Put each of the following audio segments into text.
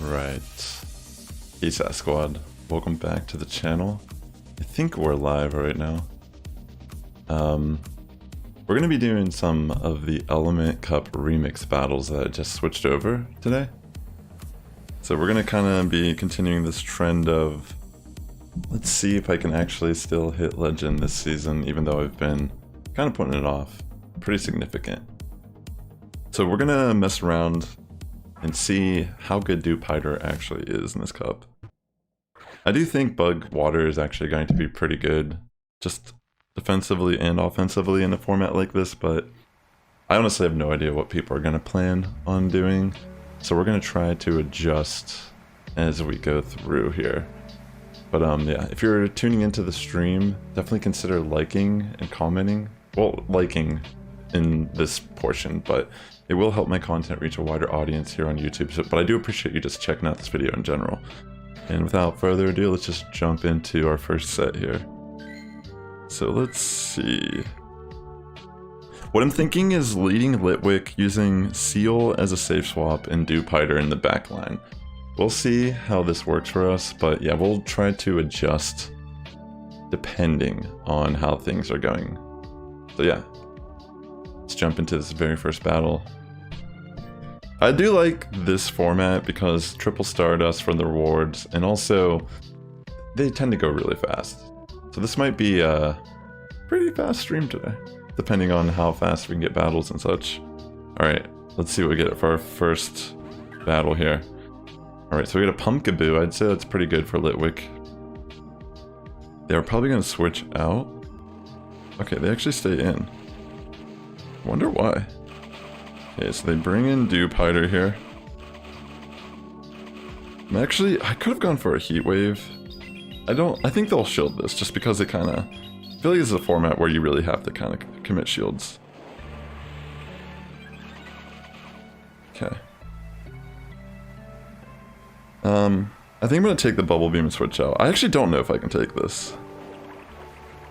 Right. Hey Sass Squad, welcome back to the channel. I think we're live right now. We're gonna be doing some of the Element Cup remix battles that I just switched over today. So we're gonna kind of be continuing this trend of, let's see if I can actually still hit Legend this season, even though I've been kind of putting it off pretty significant. So we're gonna mess around and see how good Dewpider actually is in this cup. I do think Bug Water is actually going to be pretty good, just defensively and offensively in a format like this, but I honestly have no idea what people are going to plan on doing, so we're going to try to adjust as we go through here. But yeah, if you're tuning into the stream, definitely consider liking and commenting. Well, liking in this portion, but it will help my content reach a wider audience here on YouTube. But I do appreciate you just checking out this video in general. And without further ado, let's just jump into our first set here. So let's see. What I'm thinking is leading Litwick using Seal as a safe swap and Dewpider in the back line. We'll see how this works for us, but yeah, we'll try to adjust depending on how things are going. So yeah, let's jump into this very first battle. I do like this format because triple Stardust for the rewards, and also they tend to go really fast. So this might be a pretty fast stream today, depending on how fast we can get battles and such. Alright, let's see what we get for our first battle here. Alright, so we get a Pumpkaboo. I'd say that's pretty good for Litwick. They're probably going to switch out. Okay, they actually stay in. Wonder why. Okay, so they bring in Dewpider here. I could have gone for a Heat Wave. I think they'll shield this just because I feel like this is a format where you really have to kind of commit shields. Okay. I think I'm going to take the Bubble Beam and switch out. I actually don't know if I can take this.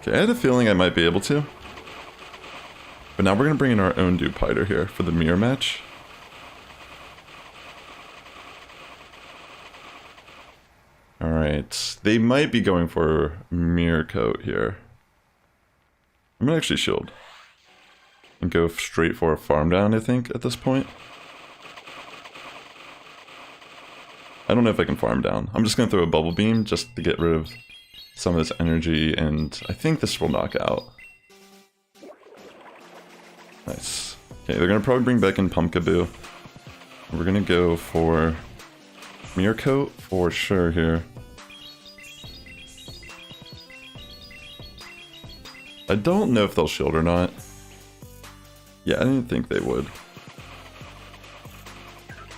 Okay, I had a feeling I might be able to. But now we're going to bring in our own Dewpider here for the mirror match. Alright, they might be going for Mirror Coat here. I'm going to actually shield. And go straight for a farm down, I think, at this point. I don't know if I can farm down. I'm just going to throw a Bubble Beam just to get rid of some of this energy, and I think this will knock out. Nice. Okay, they're gonna probably bring back in Pumpkaboo. We're gonna go for Mirror Coat for sure here. I don't know if they'll shield or not. Yeah, I didn't think they would.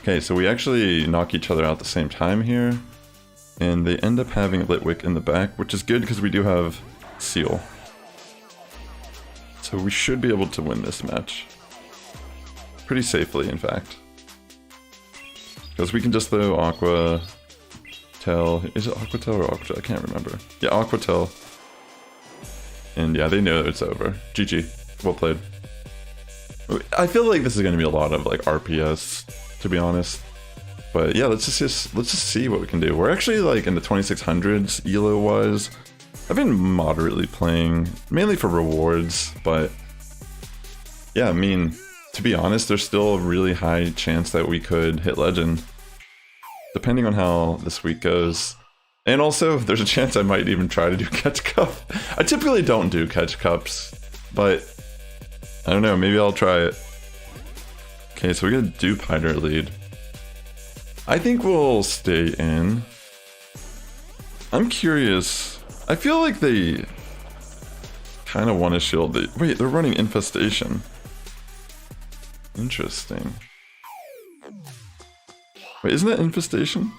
Okay, so we actually knock each other out at the same time here. And they end up having Litwick in the back, which is good because we do have Seal. So we should be able to win this match. Pretty safely, in fact. Because we can just throw Aqua Tail. Is it Aqua Tail or Aqua Tail? I can't remember. Yeah, Aqua Tail. And yeah, they know it's over. GG. Well played. I feel like this is going to be a lot of like RPS, to be honest. But yeah, let's just see what we can do. We're actually like in the 2600s ELO wise. I've been moderately playing, mainly for rewards, but yeah, I mean, to be honest, there's still a really high chance that we could hit Legend, depending on how this week goes. And also, there's a chance I might even try to do Catch Cup. I typically don't do Catch Cups, but I don't know, maybe I'll try it. Okay, so we got a Dewpider lead. I think we'll stay in. I'm curious. I feel like they kind of want to shield it. Wait, they're running Infestation. Interesting. Wait, isn't that Infestation?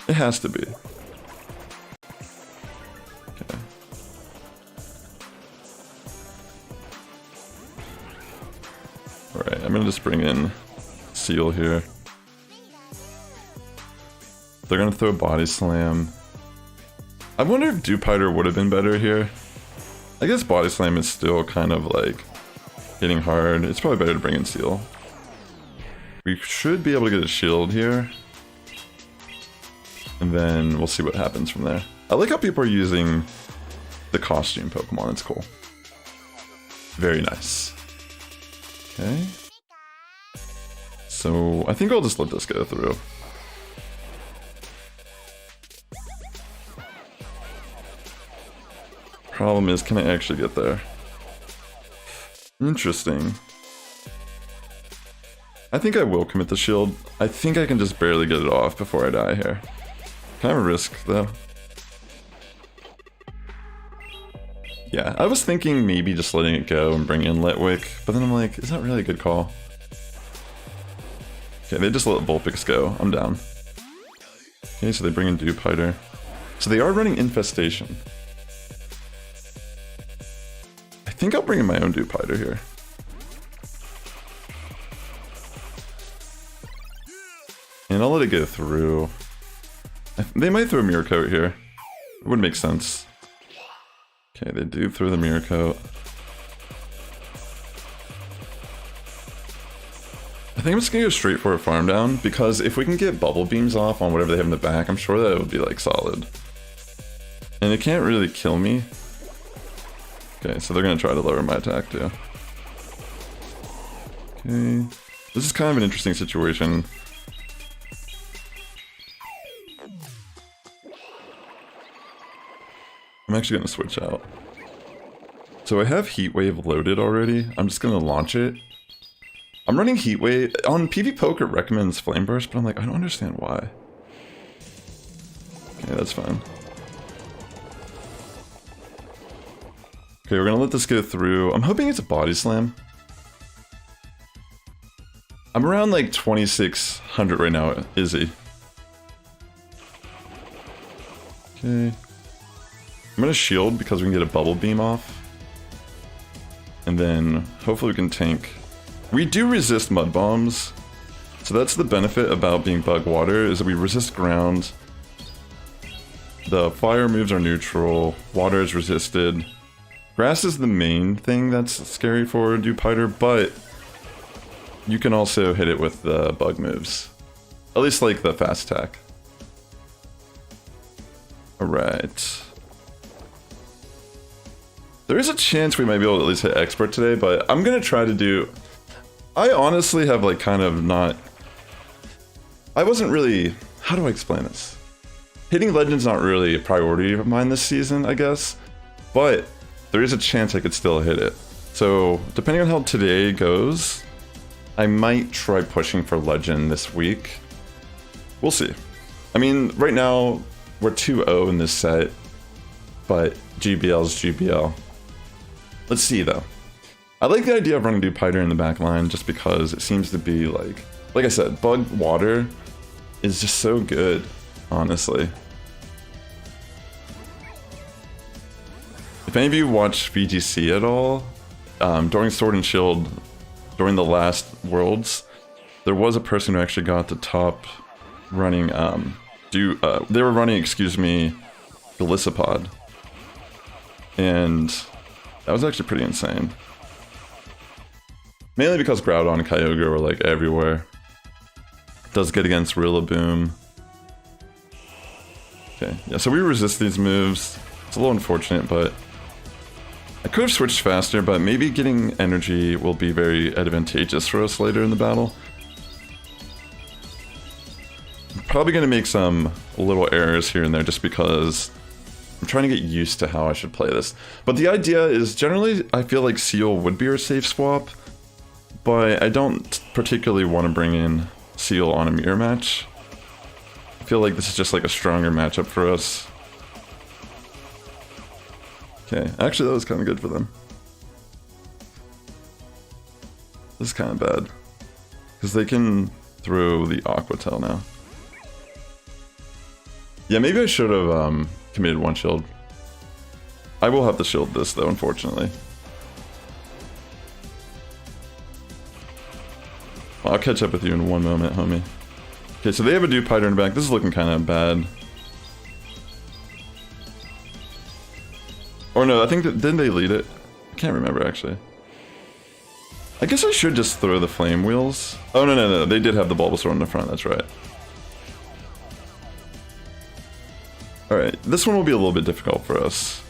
It has to be. Okay. Alright, I'm gonna just bring in Seal here. They're gonna throw Body Slam. I wonder if Dewpider would have been better here. I guess Body Slam is still kind of like hitting hard. It's probably better to bring in Seal. We should be able to get a shield here. And then we'll see what happens from there. I like how people are using the costume Pokemon, it's cool. Very nice. Okay. So I think I'll just let this go through. Problem is, can I actually get there? Interesting. I think I will commit the shield. I think I can just barely get it off before I die here. Kind of a risk, though. Yeah, I was thinking maybe just letting it go and bring in Litwick, but then I'm like, is that really a good call? Okay, they just let Vulpix go. I'm down. Okay, so they bring in Dewpider. So they are running Infestation. I think I'll bring in my own Dewpider here. And I'll let it go through. They might throw Mirror Coat here. It would make sense. Okay, they do throw the Mirror Coat. I think I'm just gonna go straight for a farm down, because if we can get Bubble Beams off on whatever they have in the back, I'm sure that it would be like solid. And it can't really kill me. Okay, so they're gonna try to lower my attack too. Okay. This is kind of an interesting situation. I'm actually gonna switch out. So I have Heat Wave loaded already. I'm just gonna launch it. I'm running Heat Wave. On PvPoke it recommends Flame Burst, but I'm like, I don't understand why. Okay, that's fine. Okay, we're gonna let this go through. I'm hoping it's a Body Slam. I'm around like 2600 right now, Izzy. Okay. I'm gonna shield because we can get a Bubble Beam off. And then hopefully we can tank. We do resist Mud Bombs. So that's the benefit about being Bug Water, is that we resist ground. The fire moves are neutral, water is resisted. Grass is the main thing that's scary for Dewpider, but you can also hit it with the bug moves. At least like the fast attack. Alright. There is a chance we might be able to at least hit Expert today, but I'm gonna try to do... I honestly have like kind of not... I wasn't really... How do I explain this? Hitting Legend's not really a priority of mine this season, I guess. But there is a chance I could still hit it. So, depending on how today goes, I might try pushing for Legend this week. We'll see. I mean, right now, we're 2-0 in this set, but GBL's GBL. Let's see, though. I like the idea of running Dewpider in the back line just because it seems to be like I said, Bug Water is just so good, honestly. If any of you watch VGC at all, during Sword and Shield, during the last Worlds, there was a person who actually got the top running, they were running, excuse me, Golisopod. And that was actually pretty insane. Mainly because Groudon and Kyogre were like everywhere. Does good against Rillaboom. Okay, yeah, so we resist these moves. It's a little unfortunate, but I could have switched faster, but maybe getting energy will be very advantageous for us later in the battle. I'm probably going to make some little errors here and there just because I'm trying to get used to how I should play this. But the idea is generally I feel like Seal would be our safe swap, but I don't particularly want to bring in Seal on a mirror match. I feel like this is just like a stronger matchup for us. Okay, actually that was kind of good for them. This is kind of bad. Because they can throw the Aqua Tail now. Yeah, maybe I should have committed one shield. I will have to shield this though, unfortunately. I'll catch up with you in one moment, homie. Okay, so they have a Dewpider in the back. This is looking kind of bad. Or no, I think that, didn't they lead it? I can't remember actually. I guess I should just throw the Flame Wheels. Oh no, they did have the Bulbasaur in the front, that's right. Alright, this one will be a little bit difficult for us.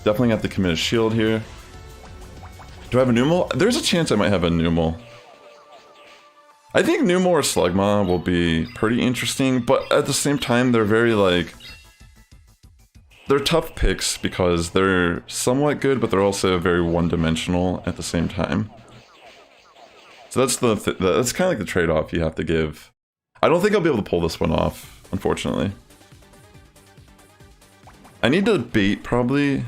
Definitely have to commit a shield here. Do I have a Numel? There's a chance I might have a Numel. I think Numel or Slugma will be pretty interesting, but at the same time, they're very like... They're tough picks because they're somewhat good, but they're also very one-dimensional at the same time. So that's that's kind of like the trade-off you have to give. I don't think I'll be able to pull this one off, unfortunately. I need to bait, probably.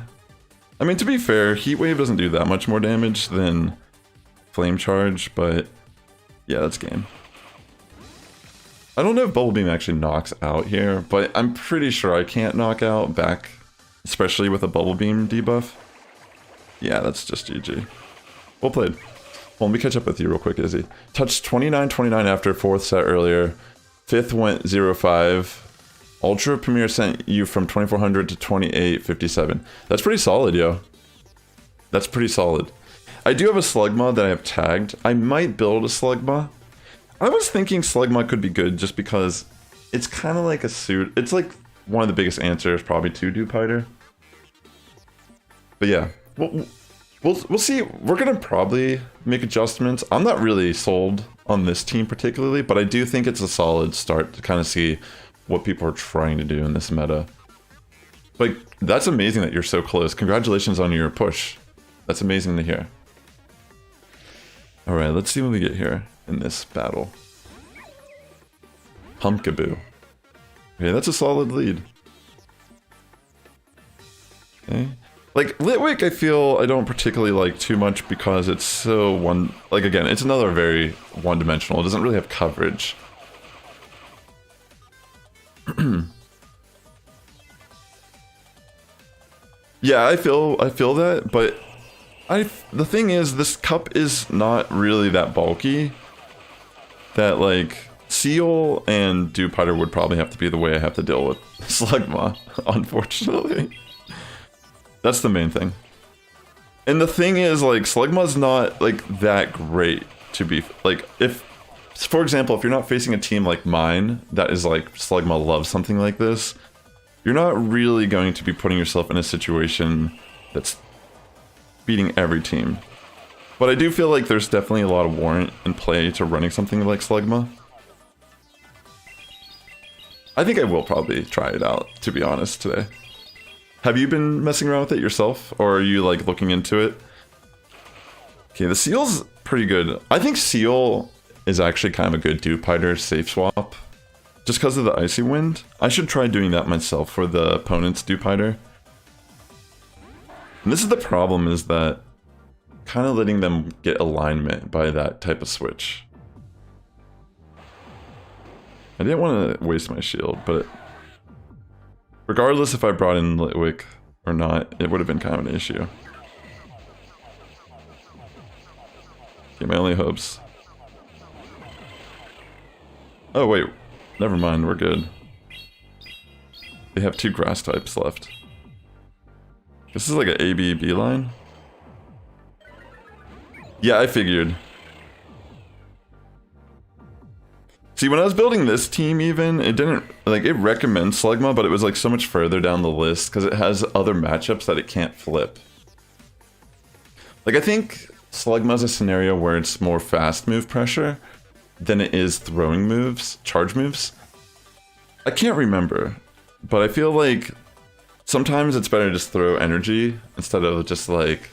I mean, to be fair, Heat Wave doesn't do that much more damage than Flame Charge, but yeah, that's game. I don't know if Bubble Beam actually knocks out here, but I'm pretty sure I can't knock out back, especially with a Bubble Beam debuff. Yeah, that's just GG. Well played. Well, let me catch up with you real quick, Izzy. Touched 29-29 after 4th set earlier. 5th went 0-5. Ultra Premier sent you from 2400 to 2857. That's pretty solid, yo. That's pretty solid. I do have a Slugma that I have tagged. I might build a Slugma. I was thinking Slugma could be good just because it's kind of like a suit. It's like one of the biggest answers probably to Dewpider. But yeah, we'll see. We're gonna probably make adjustments. I'm not really sold on this team particularly, but I do think it's a solid start to kind of see what people are trying to do in this meta. Like, that's amazing that you're so close. Congratulations on your push. That's amazing to hear. Alright, let's see what we get here in this battle. Pumpkaboo. Okay, that's a solid lead. Okay. Like, Litwick, I feel I don't particularly like too much because it's so one... Like, again, it's another very one-dimensional. It doesn't really have coverage. Yeah, I feel that, but the thing is, this cup is not really that bulky. That, like, Seal and Dewpider would probably have to be the way I have to deal with Slugma, unfortunately. That's the main thing. And the thing is, like, Slugma's not, like, that great to be, like, if, for example, if you're not facing a team like mine, that is like, Slugma loves something like this, you're not really going to be putting yourself in a situation that's beating every team. But I do feel like there's definitely a lot of warrant in play to running something like Slugma. I think I will probably try it out, to be honest, today. Have you been messing around with it yourself, or are you, like, looking into it? Okay, the Seal's pretty good. I think Seal is actually kind of a good Dewpider safe swap. Just because of the Icy Wind. I should try doing that myself for the opponent's Dewpider. And this is the problem, is that kind of letting them get alignment by that type of switch. I didn't want to waste my shield, but regardless if I brought in Litwick or not, it would have been kind of an issue. Okay, my only hopes. Oh wait, never mind, we're good. They have 2 grass types left. This is like an A-B-B line? Yeah, I figured. See, when I was building this team even, it didn't, like, it recommends Slugma, but it was like so much further down the list because it has other matchups that it can't flip. Like, I think Slugma's a scenario where it's more fast move pressure than it is throwing moves, charge moves. I can't remember, but I feel like sometimes it's better to just throw energy instead of just like...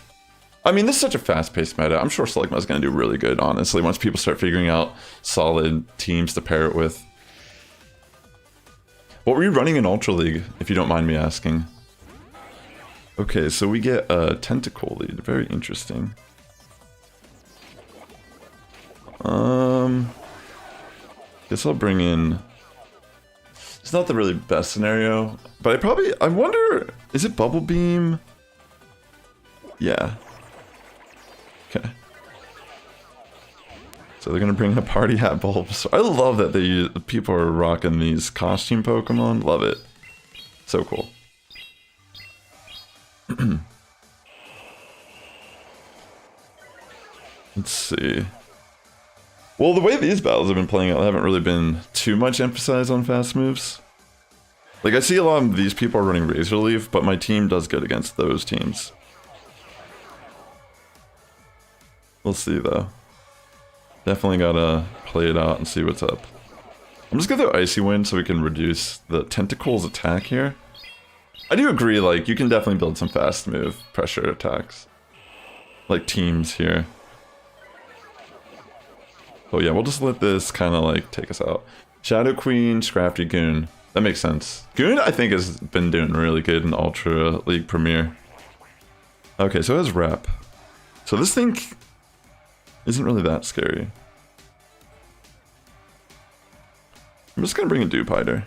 I mean, this is such a fast-paced meta. I'm sure Slugma's going to do really good, honestly, once people start figuring out solid teams to pair it with. What were you running in Ultra League, if you don't mind me asking? Okay, so we get a Tentacle lead. Very interesting. Guess I'll bring in... It's not the really best scenario, but I wonder, is it Bubble Beam? Yeah. Okay. So they're gonna bring a Party Hat Bulbs. I love that people are rocking these costume Pokemon. Love it. So cool. Let's see. Well, the way these battles have been playing out, I haven't really been too much emphasized on fast moves. Like, I see a lot of these people are running Razor Leaf, but my team does good against those teams. We'll see, though. Definitely gotta play it out and see what's up. I'm just gonna do Icy Wind so we can reduce the Tentacle's attack here. I do agree, like, you can definitely build some fast move pressure attacks. Like teams here. Oh yeah, we'll just let this kind of like take us out. Shadow Queen, Scrafty, Goon. That makes sense. Goon, I think, has been doing really good in Ultra League Premier. Okay, so it has Rep. So this thing isn't really that scary. I'm just gonna bring a Dupe Hider.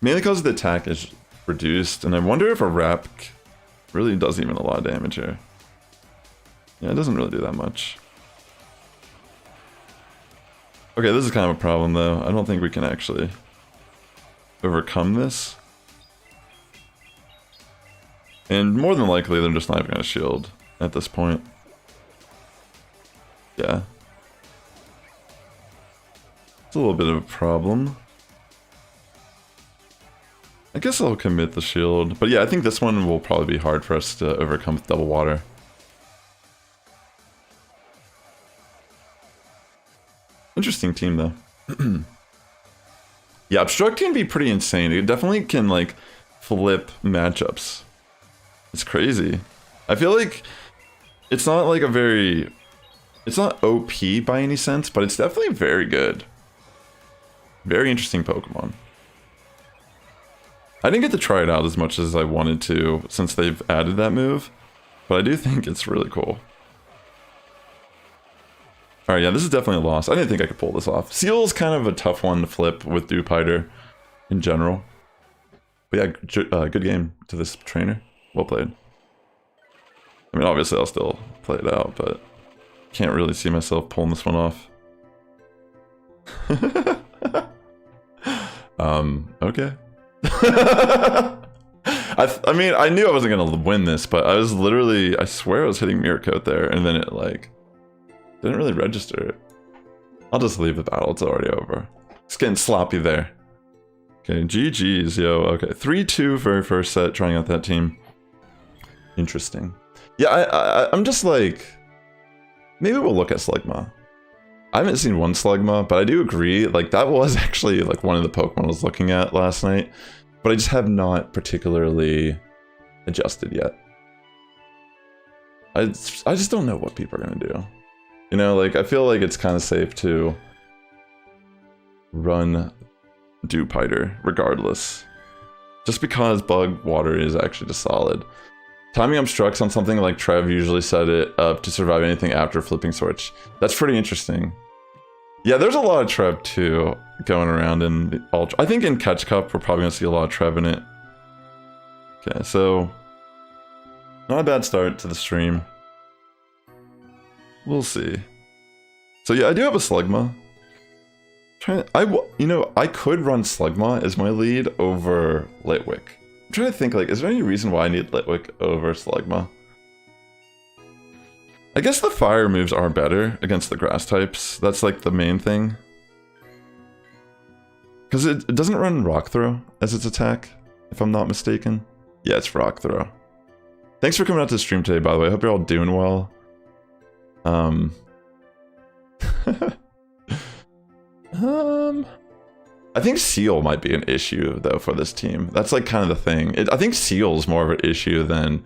Mainly because the attack is reduced, and I wonder if a Rep really does even a lot of damage here. Yeah, it doesn't really do that much. Okay, this is kind of a problem though. I don't think we can actually overcome this. And more than likely, they're just not even gonna shield at this point. Yeah. It's a little bit of a problem. I guess I'll commit the shield. But yeah, I think this one will probably be hard for us to overcome with double water. Interesting team though. Yeah, Obstruct can be pretty insane. It definitely can like flip matchups. It's crazy. I feel like it's not like a very... It's not OP by any sense, but it's definitely very good. Very interesting Pokemon. I didn't get to try it out as much as I wanted to since they've added that move, but I do think it's really cool. Alright, yeah, this is definitely a loss. I didn't think I could pull this off. Seal's kind of a tough one to flip with Dupe Hider in general. But yeah, good game to this trainer. Well played. I mean, obviously I'll still play it out, but can't really see myself pulling this one off. Okay. I mean, I knew I wasn't gonna win this, but I was literally, I swear I was hitting Mirror Coat there, and then it like, didn't really register it. I'll just leave the battle, it's already over. It's getting sloppy there. Okay, GG's, yo, okay. 3-2 very first set, trying out that team. Interesting. Yeah, I'm just like, maybe we'll look at Slugma. I haven't seen one Slugma, but I do agree, like that was actually like one of the Pokemon I was looking at last night, but I just have not particularly adjusted yet. I just don't know what people are gonna do. You know, like I feel like it's kind of safe to run Dupe Hider regardless. Just because Bug Water is actually just solid. Timing Obstructs on something like Trev usually set it up to survive anything after flipping switch. That's pretty interesting. Yeah, there's a lot of Trev too going around in the Ultra. I think in Catch Cup we're probably gonna see a lot of Trev in it. Okay, so not a bad start to the stream. We'll see. So yeah, I do have a Slugma. You know, I could run Slugma as my lead over Litwick. I'm trying to think, like, is there any reason why I need Litwick over Slugma? I guess the fire moves are better against the grass types. That's like the main thing. Because it doesn't run Rock Throw as its attack, if I'm not mistaken. Yeah, it's Rock Throw. Thanks for coming out to the stream today, by the way. I hope you're all doing well. I think Seal might be an issue, though, for this team. That's, like, kind of the thing. I think Seal's more of an issue than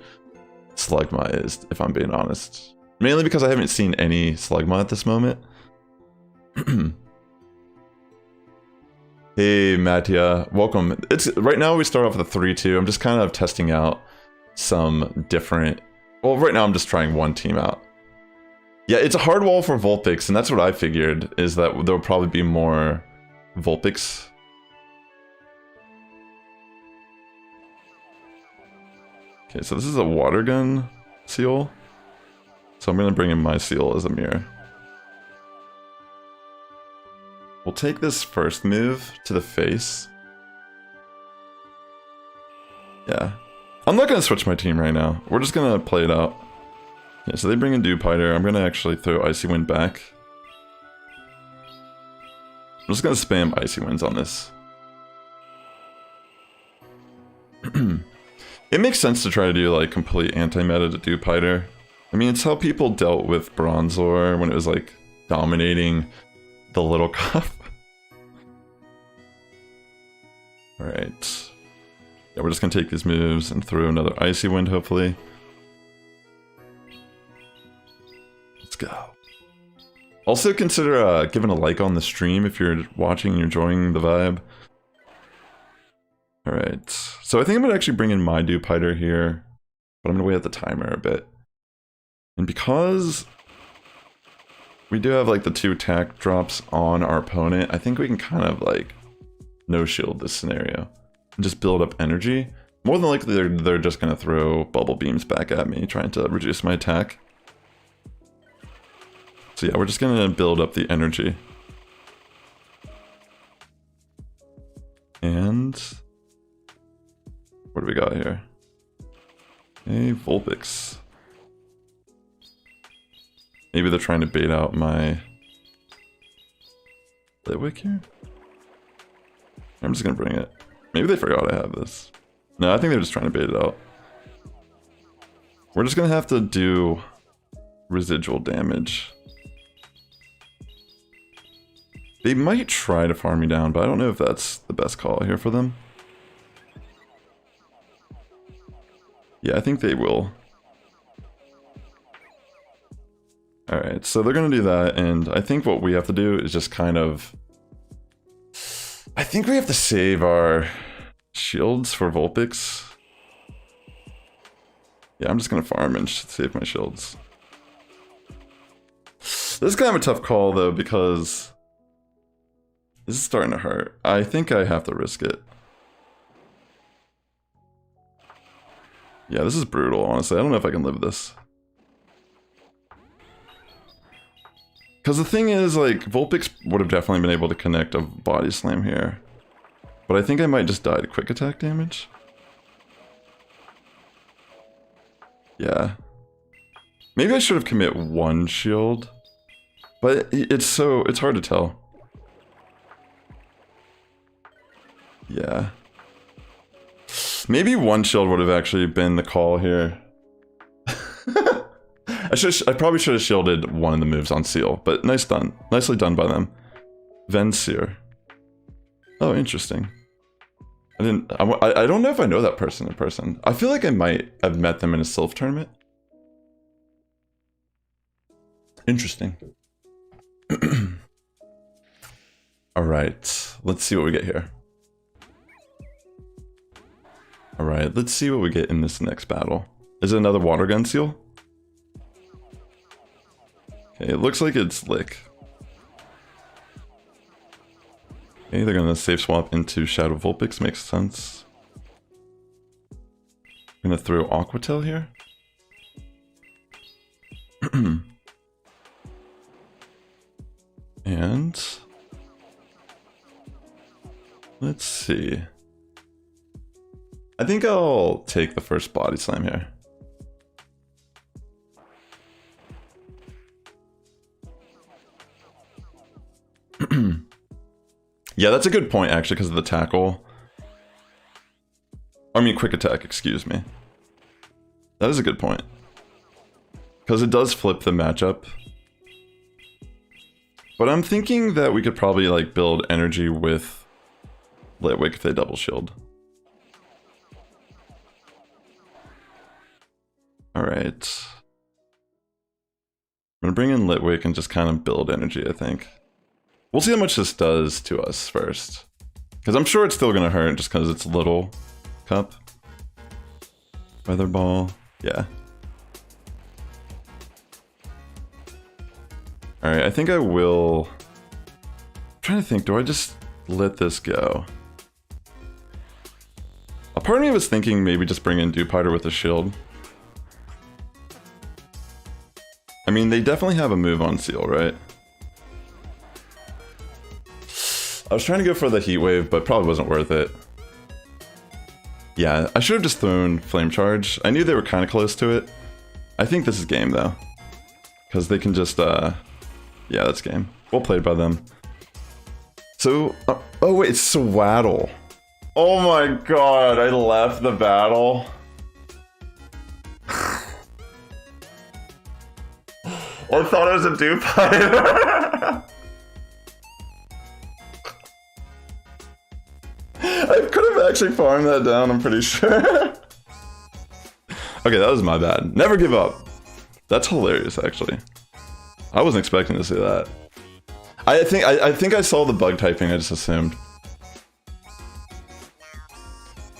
Slugma is, if I'm being honest. Mainly because I haven't seen any Slugma at this moment. Hey, Mattia. Welcome. Right now we start off with a 3-2. I'm just kind of testing out some different... Well, right now I'm just trying one team out. Yeah, it's a hard wall for Vulpix, and that's what I figured, is that there'll probably be more Vulpix. Okay, so this is a water gun Seal. So I'm gonna bring in my Seal as a mirror. We'll take this first move to the face. Yeah. I'm not gonna switch my team right now. We're just gonna play it out. Yeah, so they bring in Dupe Hider. I'm gonna actually throw Icy Wind back. just gonna spam Icy Winds on this. It makes sense to try to do like complete anti-meta to Dewpider. I mean, it's how people dealt with Bronzor when it was like dominating the Little Cup. Alright. Yeah, we're just gonna take these moves and throw another Icy Wind, hopefully. Let's go. Also consider giving a like on the stream if you're watching and you're enjoying the vibe. Alright, so I think I'm gonna actually bring in my Dewpider here, but I'm gonna wait at the timer a bit. And because we do have like the 2 attack drops on our opponent, I think we can kind of like no shield this scenario and just build up energy. More than likely they're just gonna throw bubble beams back at me, trying to reduce my attack. So yeah, we're just gonna build up the energy. And what do we got here? A Vulpix. Maybe they're trying to bait out my Litwick here? I'm just gonna bring it. Maybe they forgot I have this. No, I think they're just trying to bait it out. We're just gonna have to do residual damage. They might try to farm me down, but I don't know if that's the best call here for them. Yeah, I think they will. Alright, so they're gonna do that, and I think what we have to do is just kind of... I think we have to save our shields for Vulpix. Yeah, I'm just gonna farm and save my shields. This is kind of a tough call, though, because... this is starting to hurt. I think I have to risk it. Yeah, this is brutal, honestly. I don't know if I can live this. Because the thing is, like, Vulpix would have definitely been able to connect a Body Slam here. But I think I might just die to quick attack damage. Yeah. Maybe I should have commit 1 shield. But it's hard to tell. Yeah. Maybe 1 shield would have actually been the call here. I probably should have shielded one of the moves on Seal, but nicely done by them. Venseer. Oh, interesting. I don't know if I know that person in person. I feel like I might have met them in a Sylph tournament. Interesting. Alright, let's see what we get here. Alright, let's see what we get in this next battle. Is it another Water Gun Seal? Okay, it looks like it's Lick. Okay, they're gonna safe swap into Shadow Vulpix, makes sense. I'm gonna throw Aquatail here. And... let's see. I think I'll take the first Body Slam here. Yeah, that's a good point, actually, because of the tackle. I mean, quick attack, excuse me. That is a good point. Because it does flip the matchup. But I'm thinking that we could probably, like, build energy with Litwick if they double shield. Alright. I'm gonna bring in Litwick and just kind of build energy, I think. We'll see how much this does to us first. Because I'm sure it's still gonna hurt just because it's Little Cup. Weather Ball, yeah. Alright, I think I will... I'm trying to think, do I just let this go? A part of me was thinking maybe just bring in Dewpider with a shield. I mean, they definitely have a move on Seal, right? I was trying to go for the Heat Wave, but probably wasn't worth it. Yeah, I should have just thrown Flame Charge. I knew they were kind of close to it. I think this is game, though. Because they can just, yeah, that's game. Well played by them. So, oh wait, it's Swaddle. Oh my god, I left the battle. I thought it was a Dewpider. I could have actually farmed that down, I'm pretty sure. Okay, that was my bad. Never give up. That's hilarious, actually. I wasn't expecting to see that. I think I saw the bug typing, I just assumed.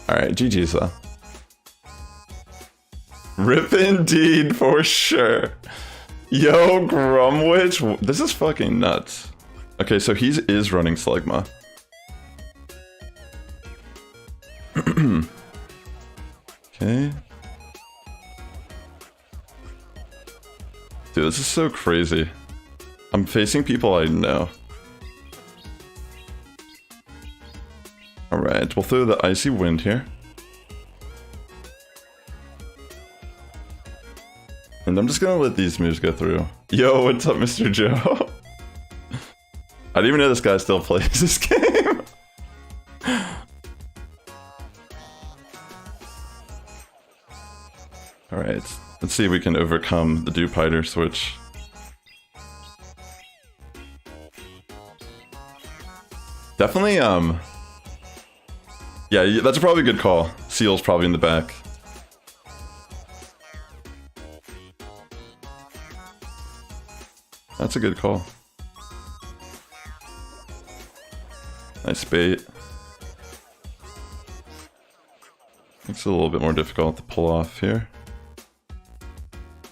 Alright, GG's though. Rip indeed, for sure. Yo, Grumwitch, this is fucking nuts. Okay, so he is running Slugma. Okay. Dude, this is so crazy. I'm facing people I know. Alright, we'll throw the Icy Wind here. And I'm just gonna let these moves go through. Yo, what's up, Mr. Joe? I didn't even know this guy still plays this game. Alright, let's see if we can overcome the Dewpider switch. Definitely, yeah, that's probably a good call. Seal's probably in the back. That's a good call. Nice bait. Makes it a little bit more difficult to pull off here.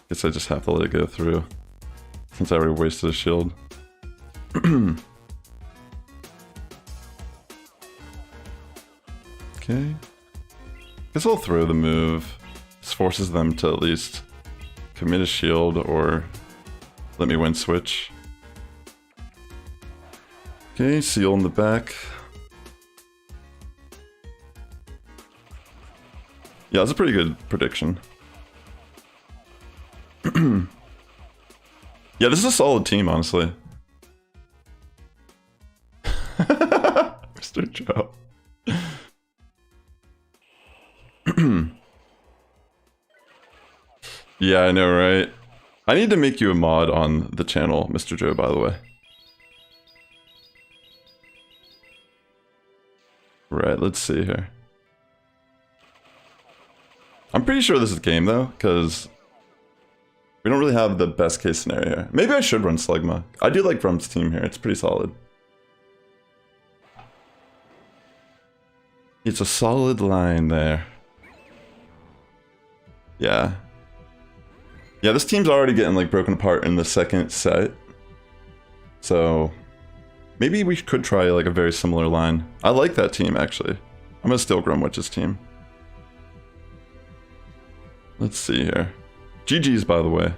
Guess I just have to let it go through, since I already wasted a shield. Okay. Guess I'll throw the move. This forces them to at least commit a shield or let me win switch. Okay, Seal in the back. Yeah, that's a pretty good prediction. Yeah, this is a solid team, honestly. Mr. Joe. Yeah, I know, right? I need to make you a mod on the channel, Mr. Joe, by the way. Right, let's see here. I'm pretty sure this is game, though, because we don't really have the best case scenario here. Maybe I should run Slugma. I do like Brum's team here. It's pretty solid. It's a solid line there. Yeah. Yeah, this team's already getting like broken apart in the second set. So maybe we could try like a very similar line. I like that team, actually. I'm gonna steal Grumwitch's team. Let's see here. GG's, by the way.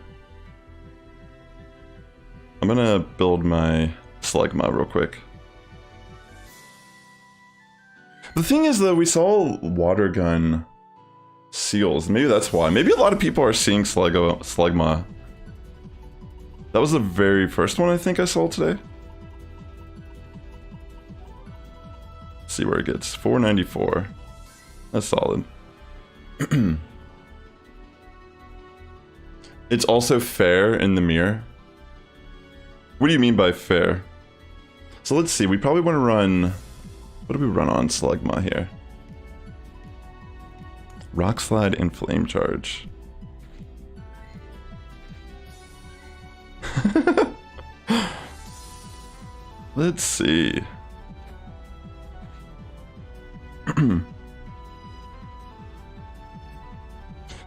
I'm gonna build my Slugma real quick. The thing is, though, we saw Water Gun Seals. Maybe that's why. Maybe a lot of people are seeing Slugma. That was the very first one I think I saw today. Let's see where it gets. 494. That's solid. It's also fair in the mirror. What do you mean by fair? So let's see. We probably want to run... What do we run on Slugma here? Rock Slide and Flame Charge. Let's see.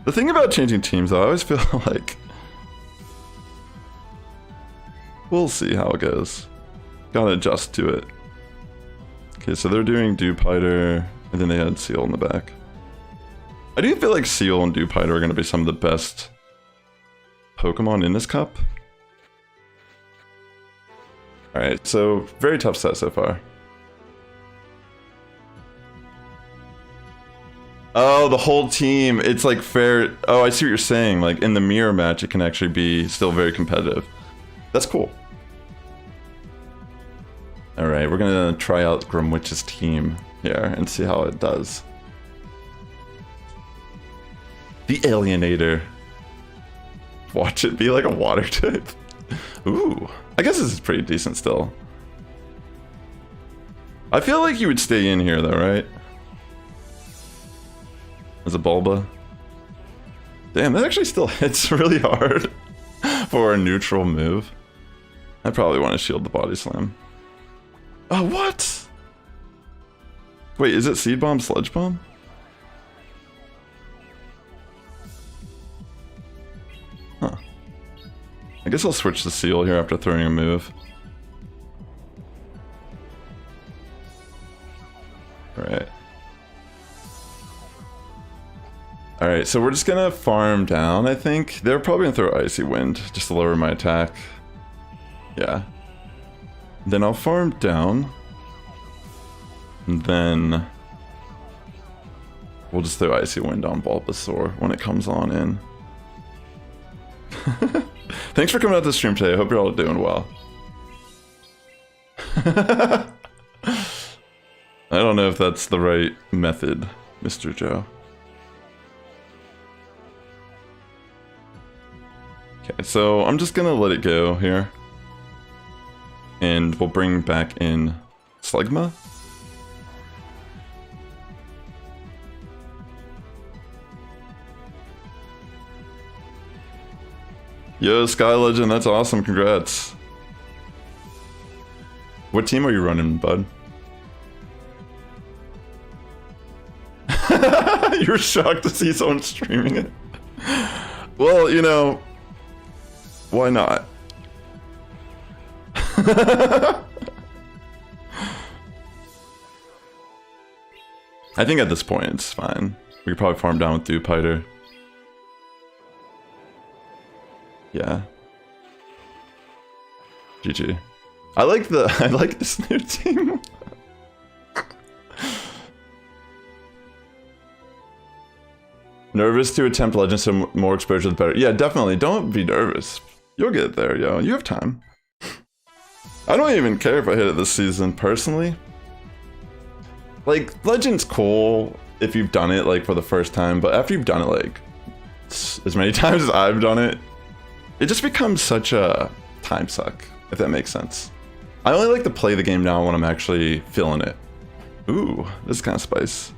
The thing about changing teams, though, I always feel like... We'll see how it goes. Gotta adjust to it. Okay, so they're doing Dewpider, and then they had Seal in the back. I do feel like Seal and Dewpider are going to be some of the best Pokemon in this cup. Alright, so very tough set so far. Oh, the whole team, it's like fair. Oh, I see what you're saying. Like in the mirror match, it can actually be still very competitive. That's cool. Alright, we're gonna try out Grumwitch's team here and see how it does. The Alienator. Watch it be like a water type. Ooh, I guess this is pretty decent still. I feel like you would stay in here though, right? As a Bulba. Damn, that actually still hits really hard for a neutral move. I probably want to shield the body slam. Oh, what? Wait, is it Seed Bomb, Sludge Bomb? Huh. I guess I'll switch the seal here after throwing a move. Alright. Alright, so we're just gonna farm down, I think. They're probably gonna throw Icy Wind, just to lower my attack. Yeah. Then I'll farm down. And then we'll just throw Icy Wind on Bulbasaur when it comes on in. Thanks for coming out to the stream today. I hope you're all doing well. I don't know if that's the right method, Mr. Joe. Okay, so I'm just gonna let it go here. And we'll bring back in Slugma. Yo, Sky Legend, that's awesome, congrats. What team are you running, bud? You're shocked to see someone streaming it? Well, you know, why not? I think at this point it's fine. We could probably farm down with Dewpider. Yeah. GG. I like this new team. Nervous to attempt Legends, so more exposure the better. Yeah, definitely. Don't be nervous. You'll get there, yo. You have time. I don't even care if I hit it this season, personally. Like, Legend's cool if you've done it, like, for the first time, but after you've done it, like, as many times as I've done it, it just becomes such a time suck, if that makes sense. I only like to play the game now when I'm actually feeling it. Ooh, this is kind of spice.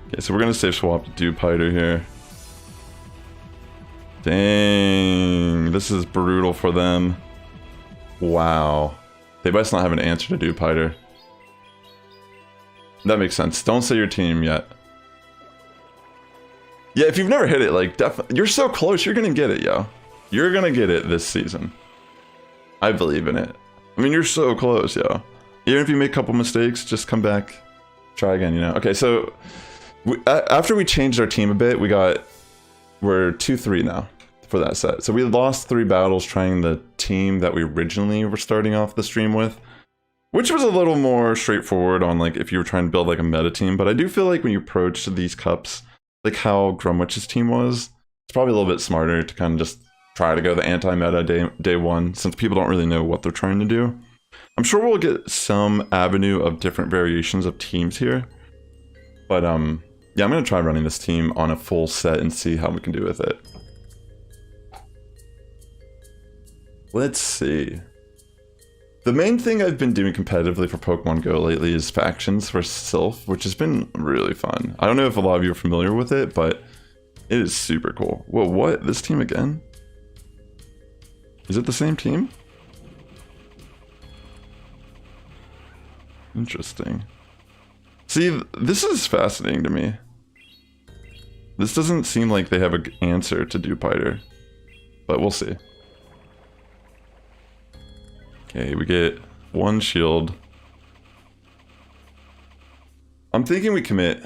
Okay, so we're gonna safe swap to Dewpider here. Dang, this is brutal for them. Wow. They must not have an answer to Dewpider. That makes sense. Don't say your team yet. Yeah, if you've never hit it, like, definitely, you're so close, you're gonna get it, yo. You're gonna get it this season. I believe in it. I mean, you're so close, yo. Even if you make a couple mistakes, just come back, try again, you know? Okay, so, after we changed our team a bit, we're 2-3 now for that set. So we lost 3 battles trying the team that we originally were starting off the stream with, which was a little more straightforward on, like, if you were trying to build, like, a meta team. But I do feel like when you approach these cups, like how Grumwitch's team was, it's probably a little bit smarter to kind of just try to go the anti-meta day one, since people don't really know what they're trying to do. I'm sure we'll get some avenue of different variations of teams here. But, yeah, I'm going to try running this team on a full set and see how we can do with it. Let's see. The main thing I've been doing competitively for Pokemon Go lately is factions for Sylph, which has been really fun. I don't know if a lot of you are familiar with it, but it is super cool. Whoa, what? This team again? Is it the same team? Interesting. See, this is fascinating to me. This doesn't seem like they have an answer to Dewpider, but we'll see. Okay, we get 1 shield. I'm thinking we commit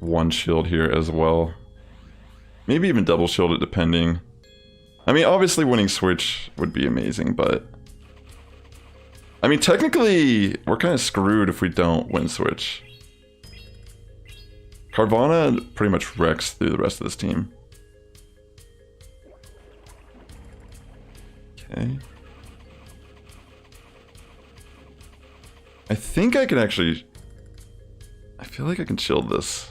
1 shield here as well. Maybe even double shield it, depending. I mean, obviously winning Switch would be amazing, but... I mean, technically, we're kind of screwed if we don't win Switch. Carvana pretty much wrecks through the rest of this team. Okay. I think I can actually... I feel like I can shield this.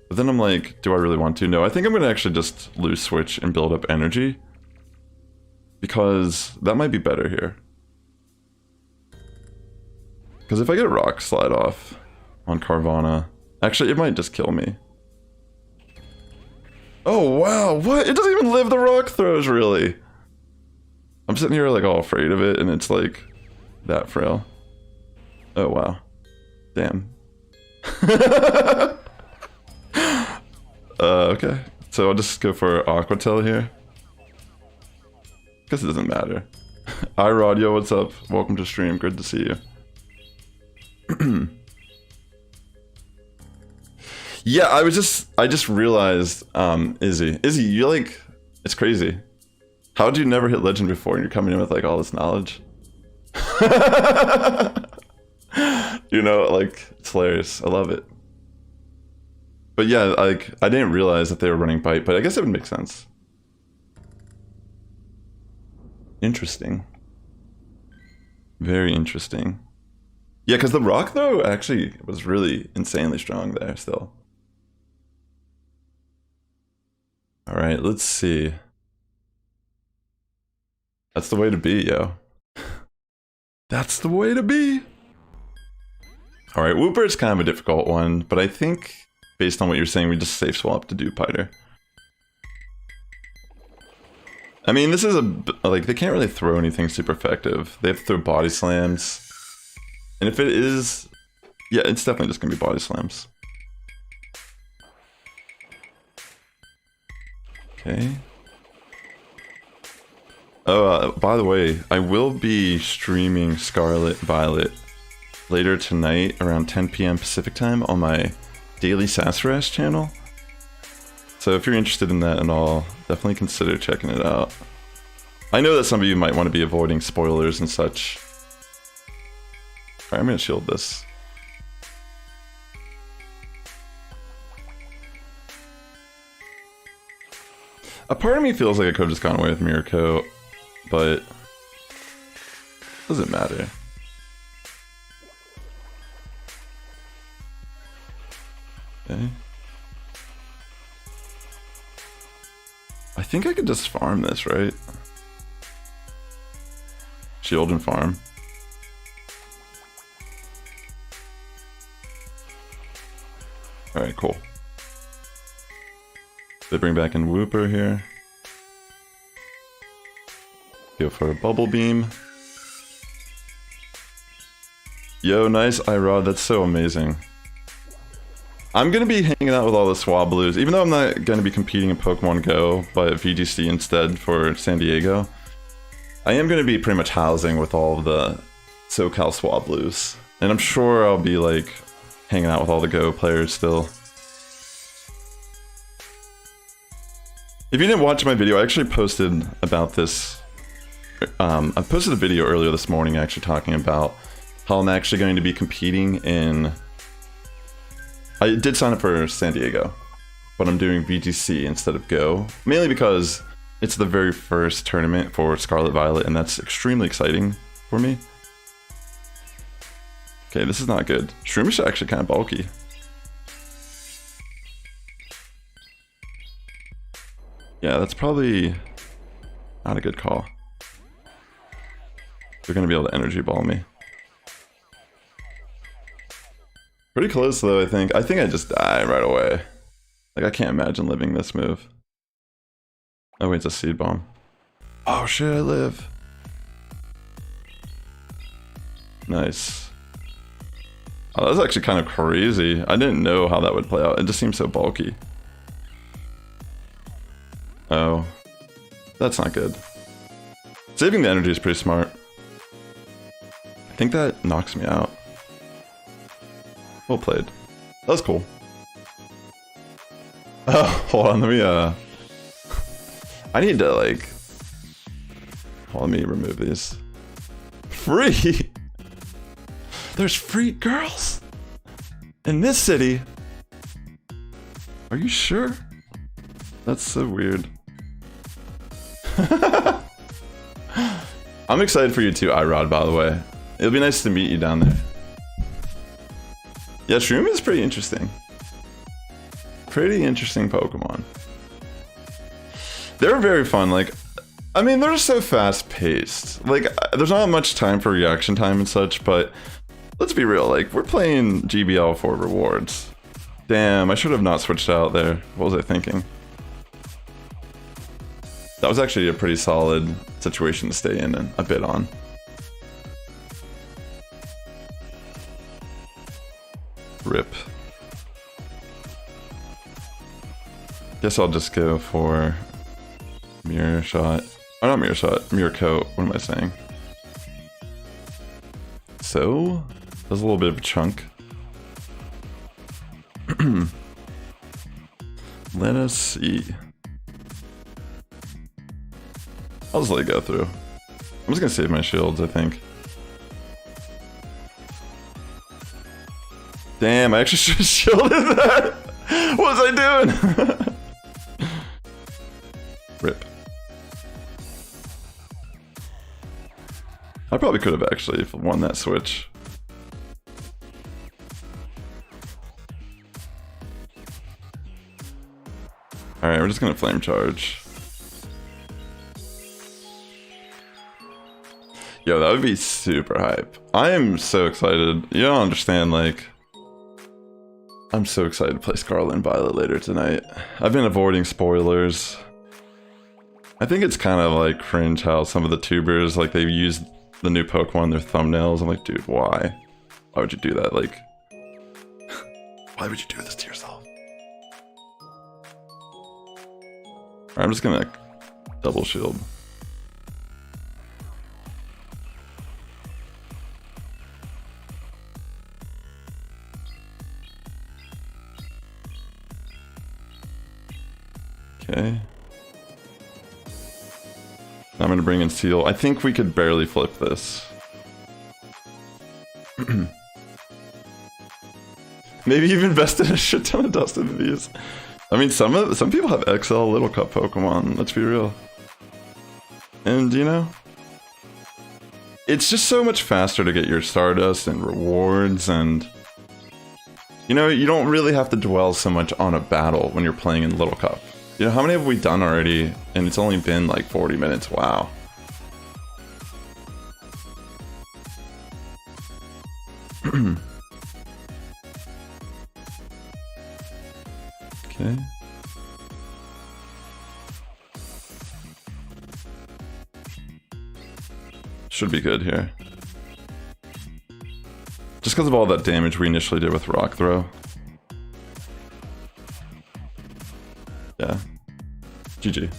But then I'm like, do I really want to? No, I think I'm going to actually just lose switch and build up energy. Because that might be better here. Because if I get Rock Slide off on Carvana... Actually, it might just kill me. Oh, wow. What? It doesn't even live the rock throws, really. I'm sitting here, like, all afraid of it, and it's, like, that frail. Oh, wow. Damn. Okay. So I'll just go for Aquatel here. Guess it doesn't matter. iRod, yo, what's up? Welcome to stream. Good to see you. Yeah, I just realized, Izzy, you like, it's crazy. How'd you never hit legend before and you're coming in with like all this knowledge? You know, like, it's hilarious. I love it. But yeah, like, I didn't realize that they were running bite, but I guess it would make sense. Interesting. Very interesting. Yeah, because the rock, though, actually was really insanely strong there still. All right, let's see. That's the way to be, yo. That's the way to be. All right, Wooper is kind of a difficult one, but I think based on what you're saying, we just safe swap to do Piter. I mean, this is like, they can't really throw anything super effective. They have to throw body slams. And if it is, yeah, it's definitely just gonna be body slams. Okay. Oh, by the way, I will be streaming Scarlet Violet later tonight around 10 p.m. Pacific time on my daily Sassifrass channel. So if you're interested in that and all, definitely consider checking it out. I know that some of you might want to be avoiding spoilers and such. Alright, I'm gonna shield this. A part of me feels like I could have just gone away with Mirror Coat, but doesn't matter. Okay. I think I could just farm this, right? Shield and farm. Alright, cool. They bring back in Wooper here. Go for a Bubble Beam. Yo, nice iRod, that's so amazing. I'm gonna be hanging out with all the Swablues, even though I'm not gonna be competing in Pokemon Go, but VGC instead for San Diego. I am gonna be pretty much housing with all of the SoCal Swablues. And I'm sure I'll be like hanging out with all the Go players still. If you didn't watch my video, I actually posted about this. I posted a video earlier this morning actually talking about how I'm actually going to be competing in... I did sign up for San Diego, but I'm doing VGC instead of Go. Mainly because it's the very first tournament for Scarlet Violet, and that's extremely exciting for me. Okay, this is not good. Shroomish is actually kind of bulky. Yeah, that's probably not a good call. They're gonna be able to energy ball me. Pretty close though, I think. I think I just die right away. Like, I can't imagine living this move. Oh wait, it's a seed bomb. Oh shit, I live. Nice. Oh, that was actually kind of crazy. I didn't know how that would play out. It just seems so bulky. Oh, that's not good. Saving the energy is pretty smart. I think that knocks me out. Well played. That was cool. Oh, hold on, let me, I need to, like... Hold on, let me remove these. Free? There's free girls? In this city? Are you sure? That's so weird. I'm excited for you too, iRod, by the way. It'll be nice to meet you down there. Yeah, Shroom is pretty interesting. Pretty interesting Pokemon. They're very fun, like, I mean, they're so fast-paced. Like, there's not much time for reaction time and such, but let's be real, like, we're playing GBL for rewards. Damn, I should have not switched out there. What was I thinking? That was actually a pretty solid situation to stay in and a bit on. Rip. Guess I'll just go for mirror shot. Oh, not mirror shot, mirror coat. What am I saying? So, there's a little bit of a chunk. Let us see. I'll just let it go through. I'm just gonna save my shields, I think. Damn, I actually should have shielded that! What was I doing? Rip. I probably could have actually won that switch. Alright, we're just gonna flame charge. Yo, that would be super hype. I am so excited. You don't understand, like... I'm so excited to play Scarlet and Violet later tonight. I've been avoiding spoilers. I think it's kind of like cringe how some of the tubers, like, they use the new Pokemon in their thumbnails. I'm like, dude, why? Why would you do that? Like, why would you do this to yourself? Alright, I'm just gonna double shield. Okay. I'm gonna bring in Seal. I think we could barely flip this. Maybe you've invested a shit ton of dust into these. I mean, some people have XL Little Cup Pokemon, let's be real. And, you know, it's just so much faster to get your Stardust and rewards, and, you know, you don't really have to dwell so much on a battle when you're playing in Little Cup. You know, how many have we done already? And it's only been like 40 minutes, wow. Okay. Should be good here. Just because of all that damage we initially did with Rock Throw. Yeah. GG.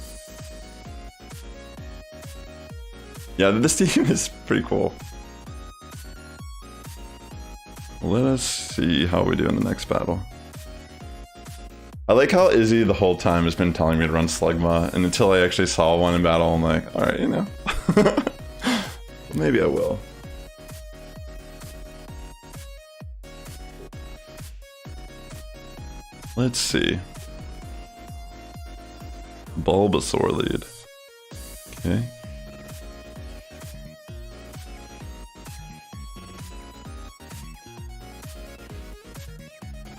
Yeah, this team is pretty cool. Let us see how we do in the next battle. I like how Izzy the whole time has been telling me to run Slugma, and until I actually saw one in battle, I'm like, alright, you know. Maybe I will. Let's see. Bulbasaur lead. Okay.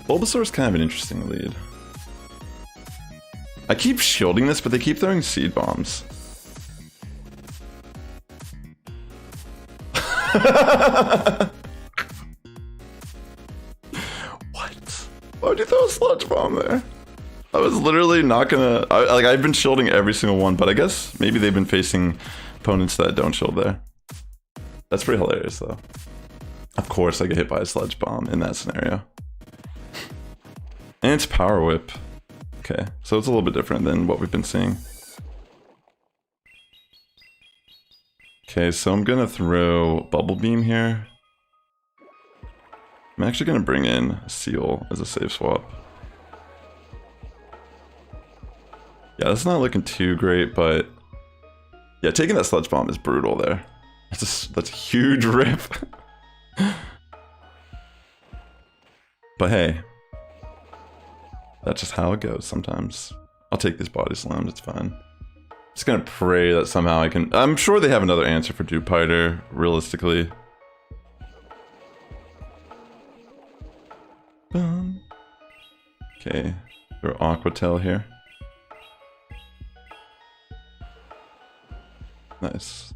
Bulbasaur's kind of an interesting lead. I keep shielding this, but they keep throwing seed bombs. What? Why would you throw a sludge bomb there? I was literally not gonna... I've been shielding every single one, but I guess maybe they've been facing opponents that don't shield there. That's pretty hilarious, though. Of course I get hit by a sludge bomb in that scenario. And it's Power Whip. Okay, so it's a little bit different than what we've been seeing. Okay, so I'm gonna throw Bubble Beam here. I'm actually gonna bring in Seal as a safe swap. Yeah, that's not looking too great, but yeah, taking that Sludge Bomb is brutal there. That's a huge rip. But hey, that's just how it goes sometimes. I'll take these Body Slams, it's fine. Just gonna pray that somehow I can... I'm sure they have another answer for Dewpider, realistically. Okay, throw Aquatail here. Nice.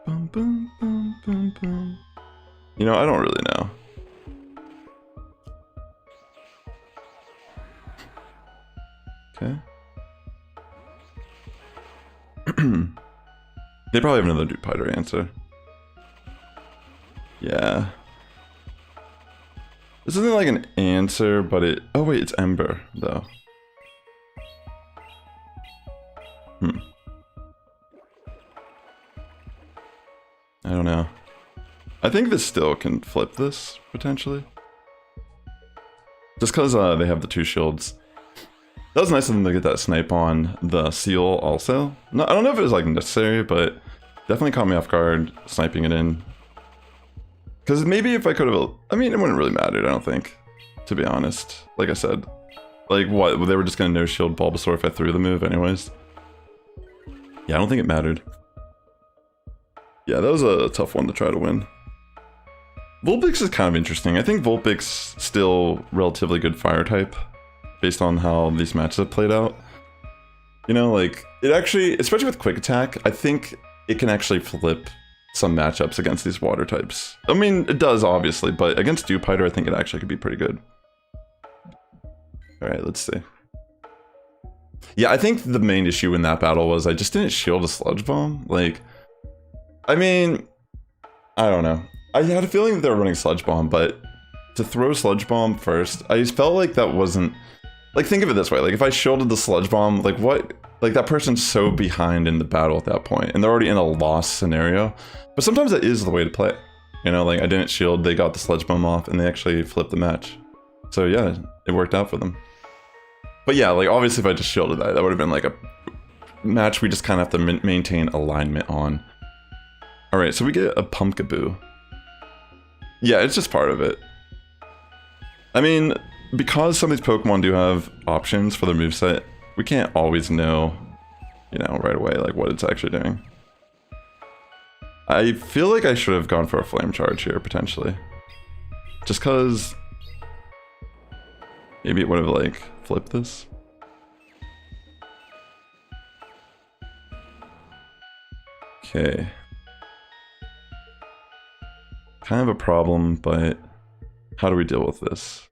Boom, boom, boom, boom, boom. You know, I don't really know. Okay. They probably have another Dupiter answer. Yeah. This isn't like an answer, but it... Oh wait, it's Ember, though. I don't know. I think this still can flip this, potentially. Just because they have the 2 shields. That was nice of them to get that snipe on the seal also. No, I don't know if it was like necessary, but definitely caught me off guard sniping it in. Because maybe if I could have... I mean, it wouldn't really matter, I don't think. To be honest. Like I said. Like, what? They were just going to no-shield Bulbasaur if I threw the move anyways. Yeah, I don't think it mattered. Yeah, that was a tough one to try to win. Vulpix is kind of interesting. I think Vulpix still relatively good fire type. Based on how these matches have played out. You know, like, it actually, especially with Quick Attack, I think it can actually flip some matchups against these water types. I mean, it does, obviously, but against Dewpider, I think it actually could be pretty good. Alright, let's see. Yeah, I think the main issue in that battle was I just didn't shield a Sludge Bomb. Like, I mean, I don't know. I had a feeling that they were running Sludge Bomb, but to throw Sludge Bomb first, I just felt like that wasn't... Like, think of it this way, like, if I shielded the Sludge Bomb, like, what? Like, that person's so behind in the battle at that point, and they're already in a loss scenario. But sometimes that is the way to play. You know, like, I didn't shield, they got the Sludge Bomb off, and they actually flipped the match. So, yeah, it worked out for them. But yeah, like, obviously if I just shielded that, that would have been, like, a match we just kind of have to maintain alignment on. Alright, so we get a Pumpkaboo. Yeah, it's just part of it. I mean... Because some of these Pokemon do have options for their moveset, we can't always know, you know, right away, like, what it's actually doing. I feel like I should have gone for a Flame Charge here, potentially. Just because... Maybe it would have, like, flipped this. Okay. Kind of a problem, but how do we deal with this?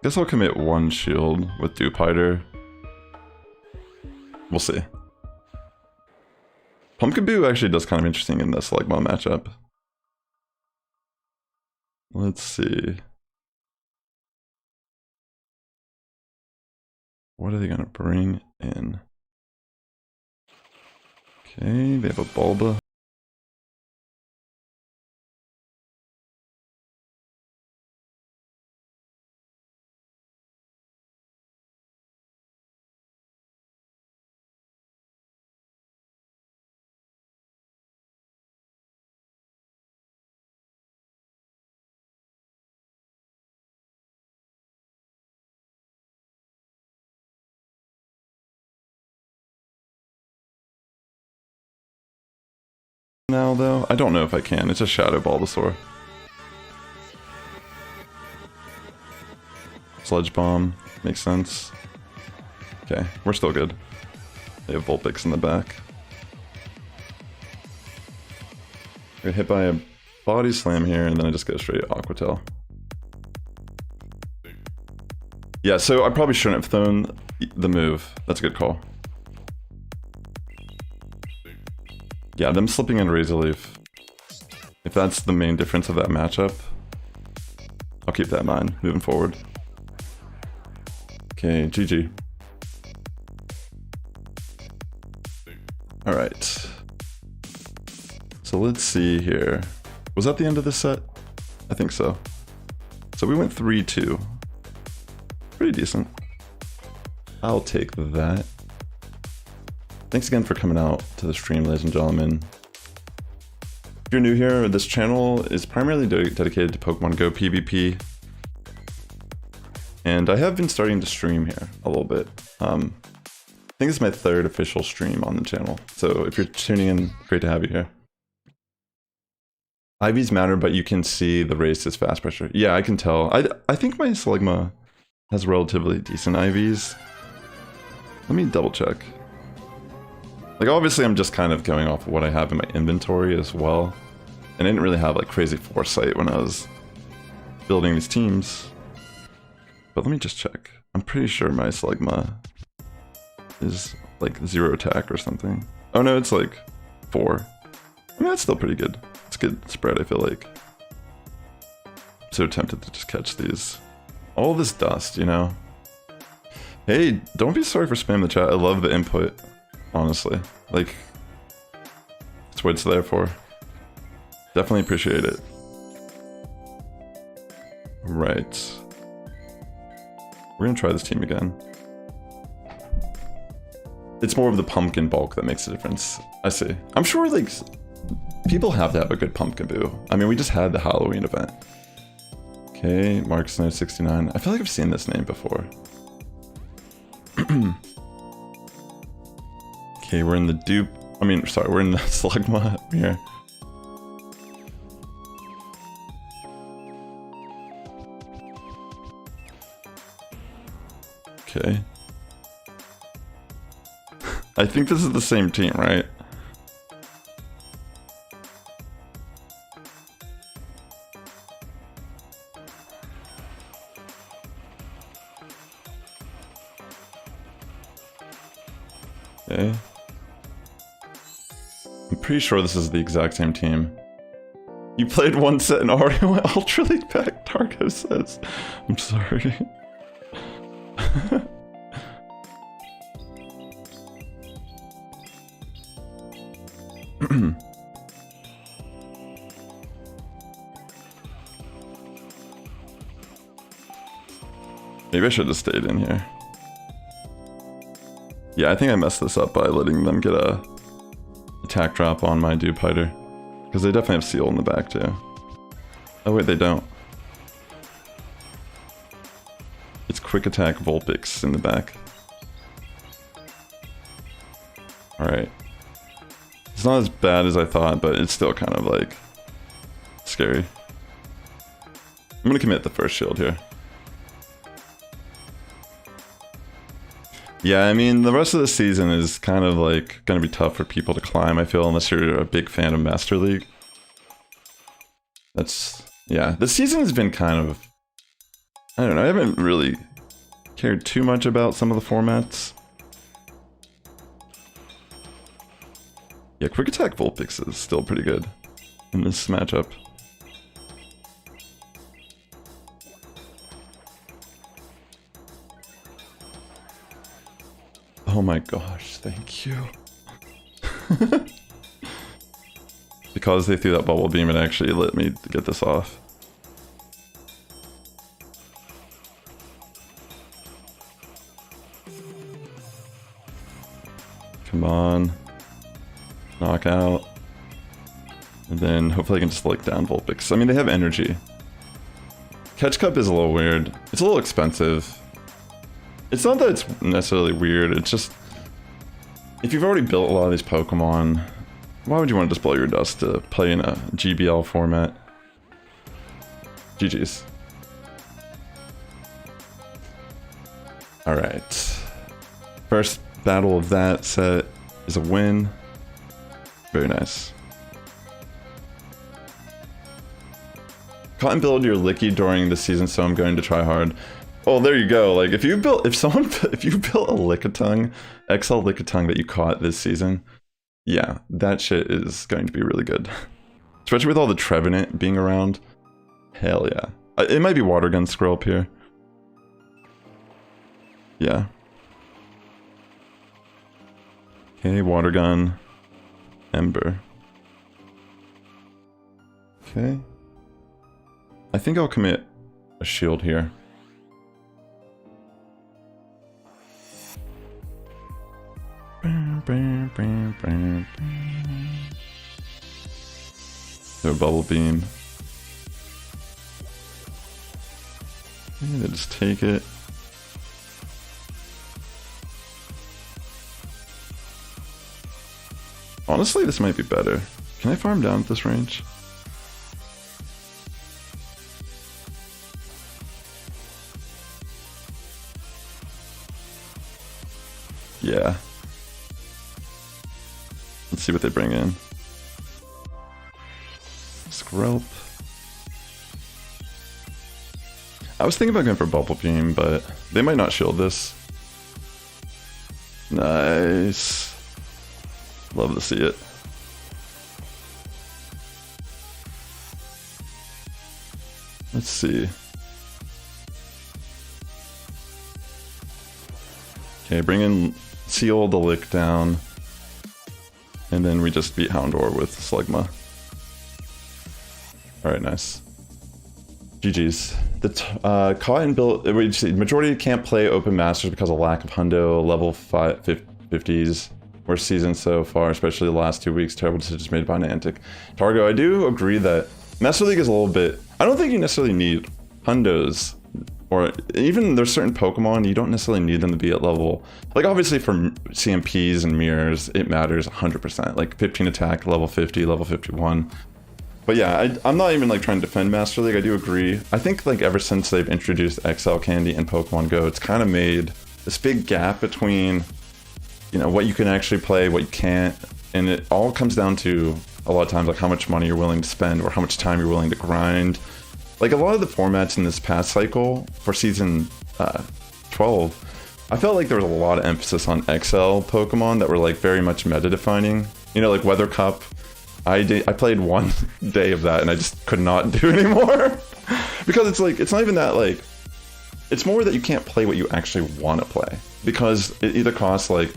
Guess I'll commit 1 shield with Dewpider. We'll see. Pumpkaboo actually does kind of interesting in this Slugma matchup. Let's see. What are they gonna bring in? Okay, they have a Bulba. Now though, I don't know if I can. It's a Shadow Bulbasaur. Sludge Bomb makes sense. Okay, we're still good. They have Vulpix in the back. Get hit by a Body Slam here, and then I just go straight Aquatail. Yeah, so I probably shouldn't have thrown the move. That's a good call. Yeah, them slipping in Razor Leaf. If that's the main difference of that matchup, I'll keep that in mind moving forward. Okay, GG. Alright. So let's see here. Was that the end of this set? I think so. So we went 3-2. Pretty decent. I'll take that. Thanks again for coming out to the stream, ladies and gentlemen. If you're new here, this channel is primarily dedicated to Pokemon Go PvP. And I have been starting to stream here a little bit. I think this is my 3rd official stream on the channel. So if you're tuning in, great to have you here. IVs matter, but you can see the race is fast pressure. Yeah, I can tell. I think my Slugma has relatively decent IVs. Let me double check. Like, obviously I'm just kind of going off of what I have in my inventory as well. And I didn't really have like crazy foresight when I was building these teams. But let me just check. I'm pretty sure my Slugma is like 0 attack or something. Oh no, it's like 4. I mean, that's still pretty good. It's a good spread, I feel like. I'm so tempted to just catch these. All this dust, you know? Hey, don't be sorry for spamming the chat. I love the input, honestly. Like, that's what it's there for. Definitely appreciate it. Right. We're gonna try this team again. It's more of the pumpkin bulk that makes a difference. I see. I'm sure, like, people have to have a good pumpkin boo. I mean, we just had the Halloween event. Okay, Mark Snow 69. I feel like I've seen this name before. Okay, we're in the dupe. I mean, sorry, we're in the Slugma here. Okay. I think this is the same team, right? Okay. I'm pretty sure this is the exact same team. You played one set and already went Ultra League back, Targo says. I'm sorry. Maybe I should have stayed in here. Yeah, I think I messed this up by letting them get a attack drop on my dupe hider. Because they definitely have seal in the back too. Oh wait, they don't. It's quick attack Vulpix in the back. Alright. It's not as bad as I thought, but it's still kind of like scary. I'm gonna commit the first shield here. Yeah, I mean, the rest of the season is kind of like gonna be tough for people to climb, I feel, unless you're a big fan of Master League. That's, yeah, the season has been kind of, I don't know, I haven't really cared too much about some of the formats. Yeah, quick attack Vulpix is still pretty good in this matchup. Oh my gosh, thank you. Because they threw that bubble beam, it actually let me get this off. Come on. Knock out. And then hopefully I can just lick down Vulpix. I mean, they have energy. Catch Cup is a little weird. It's a little expensive. It's not that it's necessarily weird, it's just... if you've already built a lot of these Pokemon, why would you want to just blow your dust to play in a GBL format? GG's. Alright. First battle of that set is a win. Very nice. Caught and build your Licky during the season, so I'm going to try hard. Oh, there you go. Like, if you built a Lickitung, XL Lickitung that you caught this season, yeah, that shit is going to be really good. Especially with all the Trevenant being around. Hell yeah. It might be Water Gun Scroll up here. Yeah. Okay, Water Gun. Ember. Okay. I think I'll commit a shield here. Do a bubble beam. Okay, just take it. Honestly, this might be better. Can I farm down at this range? Yeah. Let's see what they bring in. Skrelp. I was thinking about going for Bubble Beam, but they might not shield this. Nice. Love to see it. Let's see. Okay, bring in Seal the Lick down. And then we just beat Houndour with Slugma. Alright, nice. GG's. The Cotton built, majority can't play Open Masters because of lack of Hundo level 50s. Worst season so far, especially the last 2 weeks. Terrible decisions made by Niantic. Targo, I do agree that Master League is a little bit, I don't think you necessarily need Hundos, or even there's certain Pokemon, you don't necessarily need them to be at level, like obviously for CMPs and mirrors, it matters 100%, like 15 attack, level 50, level 51. But yeah, I'm not even like trying to defend Master League, I do agree. I think like ever since they've introduced XL Candy and Pokemon Go, it's kind of made this big gap between, you know, what you can actually play, what you can't, and it all comes down to a lot of times like how much money you're willing to spend or how much time you're willing to grind. Like a lot of the formats in this past cycle for season 12, I felt like there was a lot of emphasis on XL Pokemon that were like very much meta defining. You know, like Weather Cup. I played one day of that and I just could not do anymore because it's like, it's not even that like, it's more that you can't play what you actually want to play because it either costs like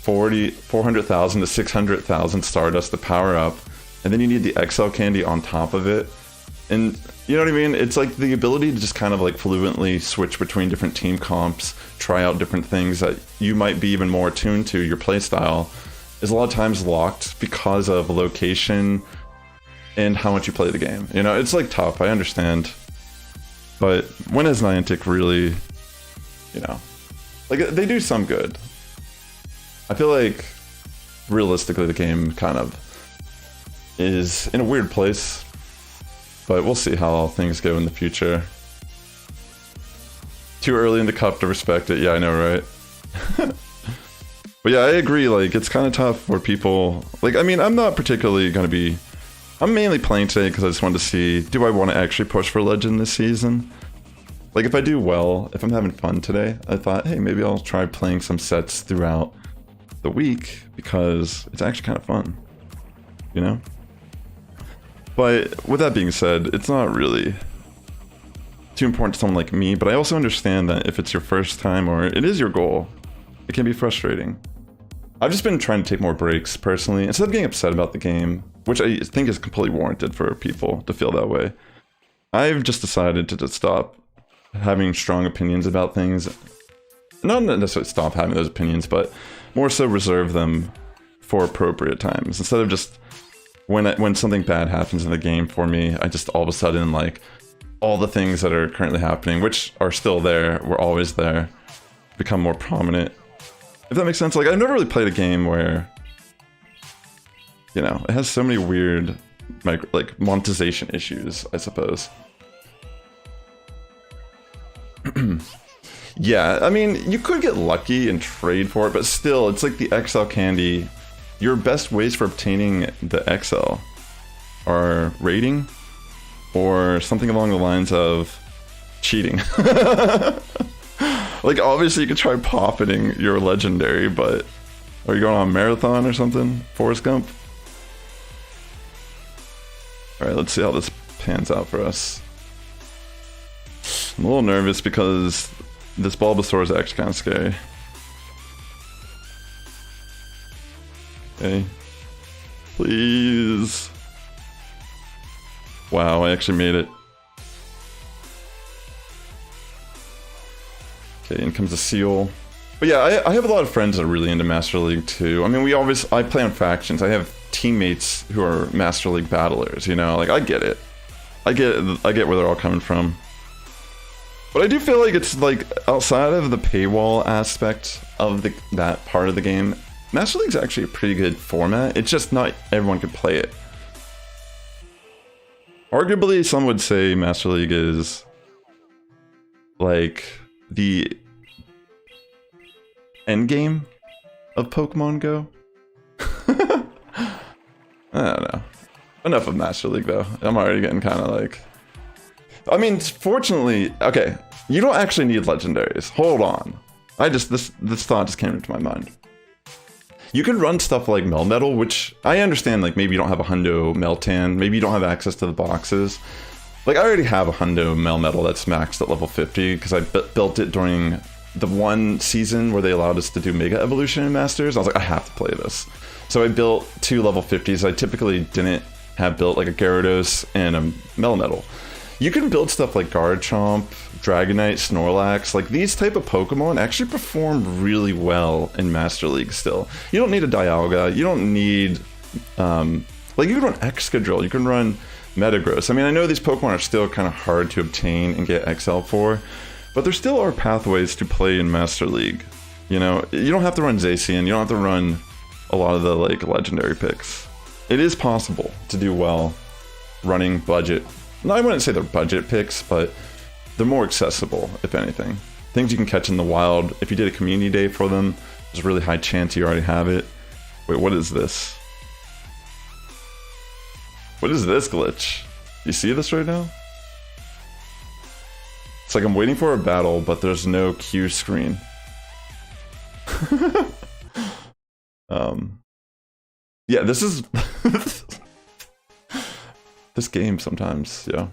400,000 to 600,000 Stardust to power up, and then you need the XL Candy on top of it. And you know what I mean? It's like the ability to just kind of like fluently switch between different team comps, try out different things that you might be even more attuned to your playstyle, is a lot of times locked because of location and how much you play the game. You know, it's like tough, I understand. But when has Niantic really, you know, like they do some good. I feel like realistically the game kind of is in a weird place, but we'll see how things go in the future. Too early in the cup to respect it, yeah, I know, right? But yeah, I agree, like, it's kind of tough for people, like, I mean, I'm not particularly going to be, I'm mainly playing today because I just wanted to see, do I want to actually push for Legend this season? Like, if I do well, if I'm having fun today, I thought, hey, maybe I'll try playing some sets throughout the week because it's actually kind of fun, you know? But with that being said, it's not really too important to someone like me, but I also understand that if it's your first time or it is your goal, it can be frustrating. I've just been trying to take more breaks personally, instead of getting upset about the game, which I think is completely warranted for people to feel that way. I've just decided to just stop having strong opinions about things. Not necessarily stop having those opinions, but more so reserve them for appropriate times. Instead of just, when something bad happens in the game for me, I just all of a sudden, like, all the things that are currently happening, which are still there, were always there, become more prominent. If that makes sense. Like, I've never really played a game where, you know, it has so many weird, like, monetization issues, I suppose. Yeah, I mean, you could get lucky and trade for it, but still, it's like the XL Candy. Your best ways for obtaining the XL are raiding or something along the lines of cheating. Like, obviously you could try pocketing your legendary, but are you going on a marathon or something? Forrest Gump? Alright, let's see how this pans out for us. I'm a little nervous because this Bulbasaur is actually kind of scary. Okay. Please. Wow, I actually made it. Okay, in comes a Seal. But yeah, I have a lot of friends that are really into Master League too. I mean, I play on factions. I have teammates who are Master League battlers, you know? Like, I get it. I get where they're all coming from. But I do feel like it's like, outside of the paywall aspect of that part of the game, Master League's actually a pretty good format. It's just not everyone can play it. Arguably, some would say Master League is like the end game of Pokemon Go. I don't know. Enough of Master League though. I'm already getting kind of like... I mean, fortunately, okay, you don't actually need legendaries. Hold on. This thought just came into my mind. You can run stuff like Melmetal, which I understand, like maybe you don't have a Hundo Meltan, maybe you don't have access to the boxes. Like I already have a Hundo Melmetal that's maxed at level 50 because I built it during the one season where they allowed us to do Mega Evolution in Masters. I was like, I have to play this. So I built 2 level 50s. I typically didn't have built like a Gyarados and a Melmetal. You can build stuff like Garchomp, Dragonite, Snorlax. Like these type of Pokemon actually perform really well in Master League still. You don't need a Dialga. You don't need, like you can run Excadrill. You can run Metagross. I mean, I know these Pokemon are still kind of hard to obtain and get XL for, but there still are pathways to play in Master League. You know, you don't have to run Zacian. You don't have to run a lot of the like legendary picks. It is possible to do well running budget. No, I wouldn't say they're budget picks, but they're more accessible, if anything. Things you can catch in the wild. If you did a community day for them, there's a really high chance you already have it. Wait, what is this? What is this glitch? You see this right now? It's like I'm waiting for a battle, but there's no queue screen. Yeah, this is... this game sometimes, yeah.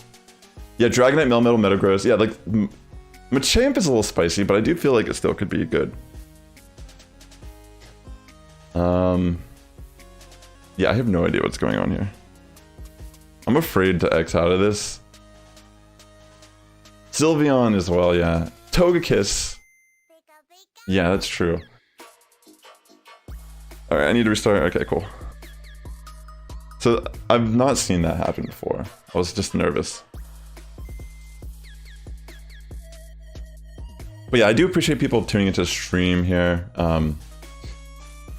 Yeah, Dragonite, Melmetal, Metagross. Yeah, like, Machamp is a little spicy, but I do feel like it still could be good. Yeah, I have no idea what's going on here. I'm afraid to X out of this. Sylveon as well, yeah. Togekiss. Yeah, that's true. Alright, I need to restart. Okay, cool. So, I've not seen that happen before. I was just nervous. But yeah, I do appreciate people tuning into the stream here.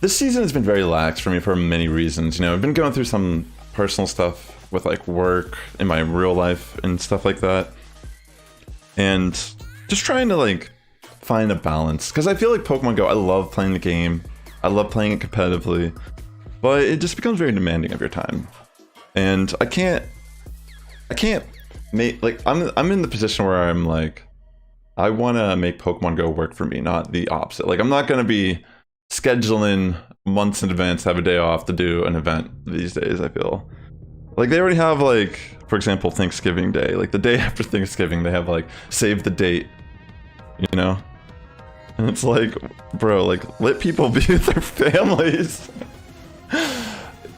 This season has been very lax for me for many reasons. You know, I've been going through some personal stuff with like work in my real life and stuff like that. And just trying to like find a balance. Because I feel like Pokemon Go, I love playing the game. I love playing it competitively. But it just becomes very demanding of your time. And I can't make, like, I'm in the position where I'm like, I want to make Pokemon Go work for me, not the opposite. Like, I'm not going to be scheduling months in advance to have a day off to do an event these days, I feel. Like, they already have, like, for example, Thanksgiving Day. Like, the day after Thanksgiving, they have, like, save the date, you know? And it's like, bro, like, let people be with their families.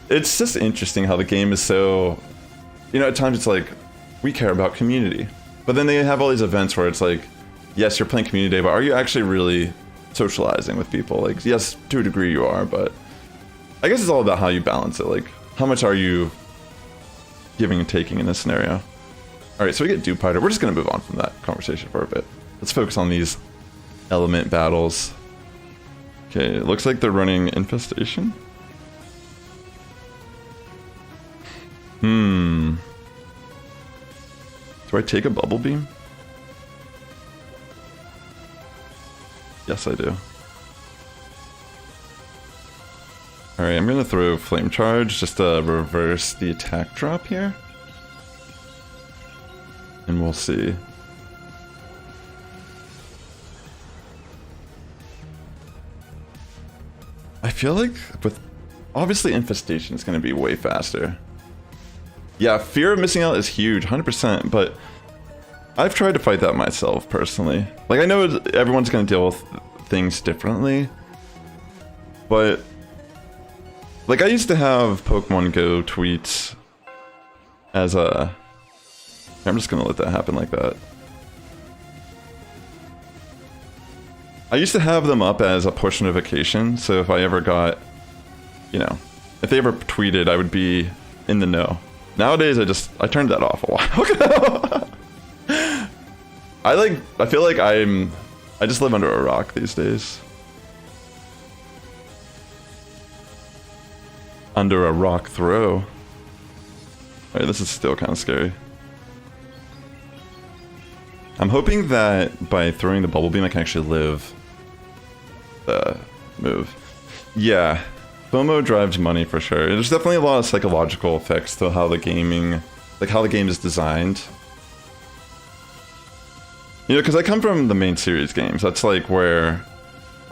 It's just interesting how the game is so, you know, at times it's like, we care about community. But then they have all these events where it's like, yes, you're playing community day, but are you actually really socializing with people? Like, yes, to a degree you are, but I guess it's all about how you balance it. Like, how much are you giving and taking in this scenario? Alright, so we get Dewpider. We're just going to move on from that conversation for a bit. Let's focus on these element battles. Okay, it looks like they're running Infestation. Do I take a Bubble Beam? Yes, I do. Alright, I'm gonna throw Flame Charge just to reverse the attack drop here. And we'll see. I feel like with... Obviously Infestation is gonna be way faster. Yeah, fear of missing out is huge, 100%, but I've tried to fight that myself, personally. Like, I know everyone's gonna deal with things differently, but... Like, I used to have Pokemon Go tweets as a... I'm just gonna let that happen like that. I used to have them up as a push notification, so if I ever got, you know, if they ever tweeted, I would be in the know. Nowadays, I turned that off a while ago. I feel like I just live under a rock these days. Under a rock throw. Alright, this is still kind of scary. I'm hoping that by throwing the Bubble Beam, I can actually live the move. Yeah, FOMO drives money for sure. There's definitely a lot of psychological effects to how the gaming, like how the game is designed. You know, because I come from the main series games. That's like where,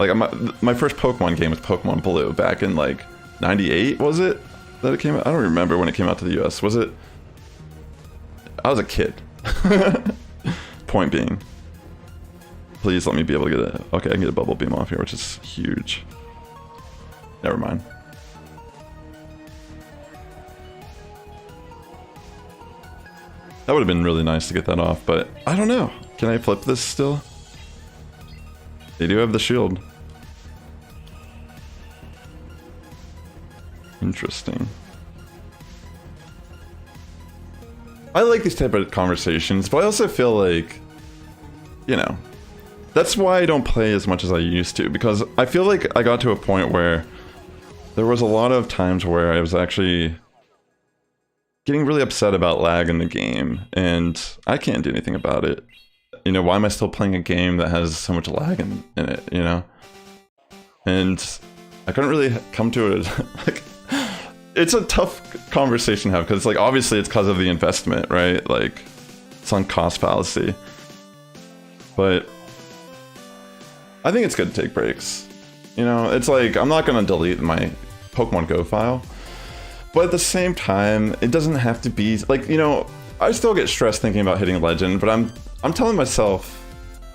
like my first Pokemon game was Pokemon Blue back in like '98. Was it that it came out? I don't remember when it came out to the US. Was it? I was a kid. Point being, please let me be able to get it. Okay, I can get a bubble beam off here, which is huge. Never mind. That would have been really nice to get that off, but I don't know. Can I flip this still? They do have the shield. Interesting. I like these type of conversations, but I also feel like, you know, that's why I don't play as much as I used to, because I feel like I got to a point where there was a lot of times where I was actually getting really upset about lag in the game, and I can't do anything about it. You know, why am I still playing a game that has so much lag in it, you know? And I couldn't really come to it. Like, it's a tough conversation to have, because, like, obviously it's because of the investment, right? Like, it's on cost fallacy. But I think it's good to take breaks. You know, it's like, I'm not going to delete my Pokemon Go file. But at the same time, it doesn't have to be, like, you know, I still get stressed thinking about hitting Legend, but I'm telling myself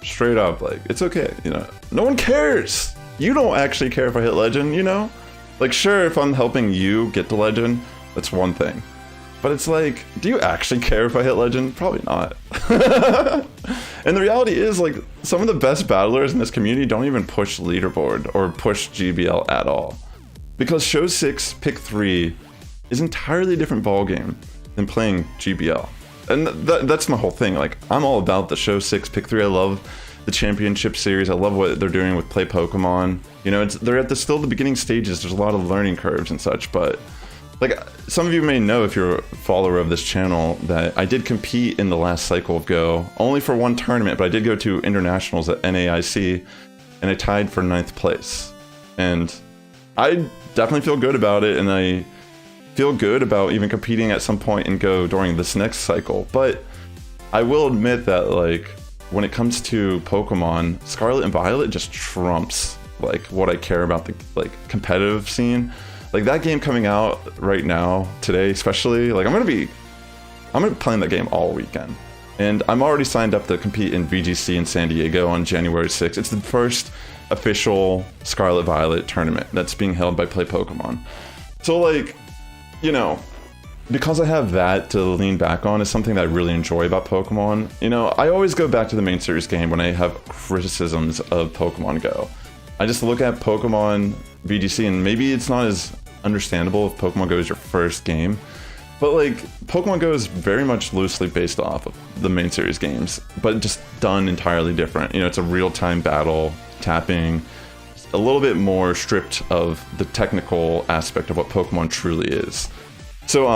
straight up, like, it's okay, you know? No one cares! You don't actually care if I hit Legend, you know? Like, sure, if I'm helping you get to Legend, that's one thing. But it's like, do you actually care if I hit Legend? Probably not. And the reality is, like, some of the best battlers in this community don't even push leaderboard or push GBL at all. Because Show 6, Pick 3 is an entirely different ballgame than playing GBL. And that's my whole thing. Like, I'm all about the Show 6, Pick 3. I love the championship series. I love what they're doing with Play Pokemon. You know, they're at still the beginning stages. There's a lot of learning curves and such, but like, some of you may know, if you're a follower of this channel, that I did compete in the last cycle of Go, only for one tournament, but I did go to internationals at NAIC, and I tied for 9th place. And I definitely feel good about it, and I feel good about even competing at some point in Go during this next cycle. But I will admit that, like, when it comes to Pokemon, Scarlet and Violet just trumps, like, what I care about the, like, competitive scene. Like, that game coming out right now, today especially, like, I'm gonna be playing that game all weekend. And I'm already signed up to compete in VGC in San Diego on January 6th. It's the first official Scarlet Violet tournament that's being held by Play Pokemon. So, like, you know, because I have that to lean back on is something that I really enjoy about Pokemon. You know, I always go back to the main series game when I have criticisms of Pokemon Go. I just look at Pokemon VGC, and maybe it's not as understandable if Pokemon Go is your first game, but, like, Pokemon Go is very much loosely based off of the main series games, but just done entirely different. You know, it's a real-time battle, tapping, a little bit more stripped of the technical aspect of what Pokemon truly is. So,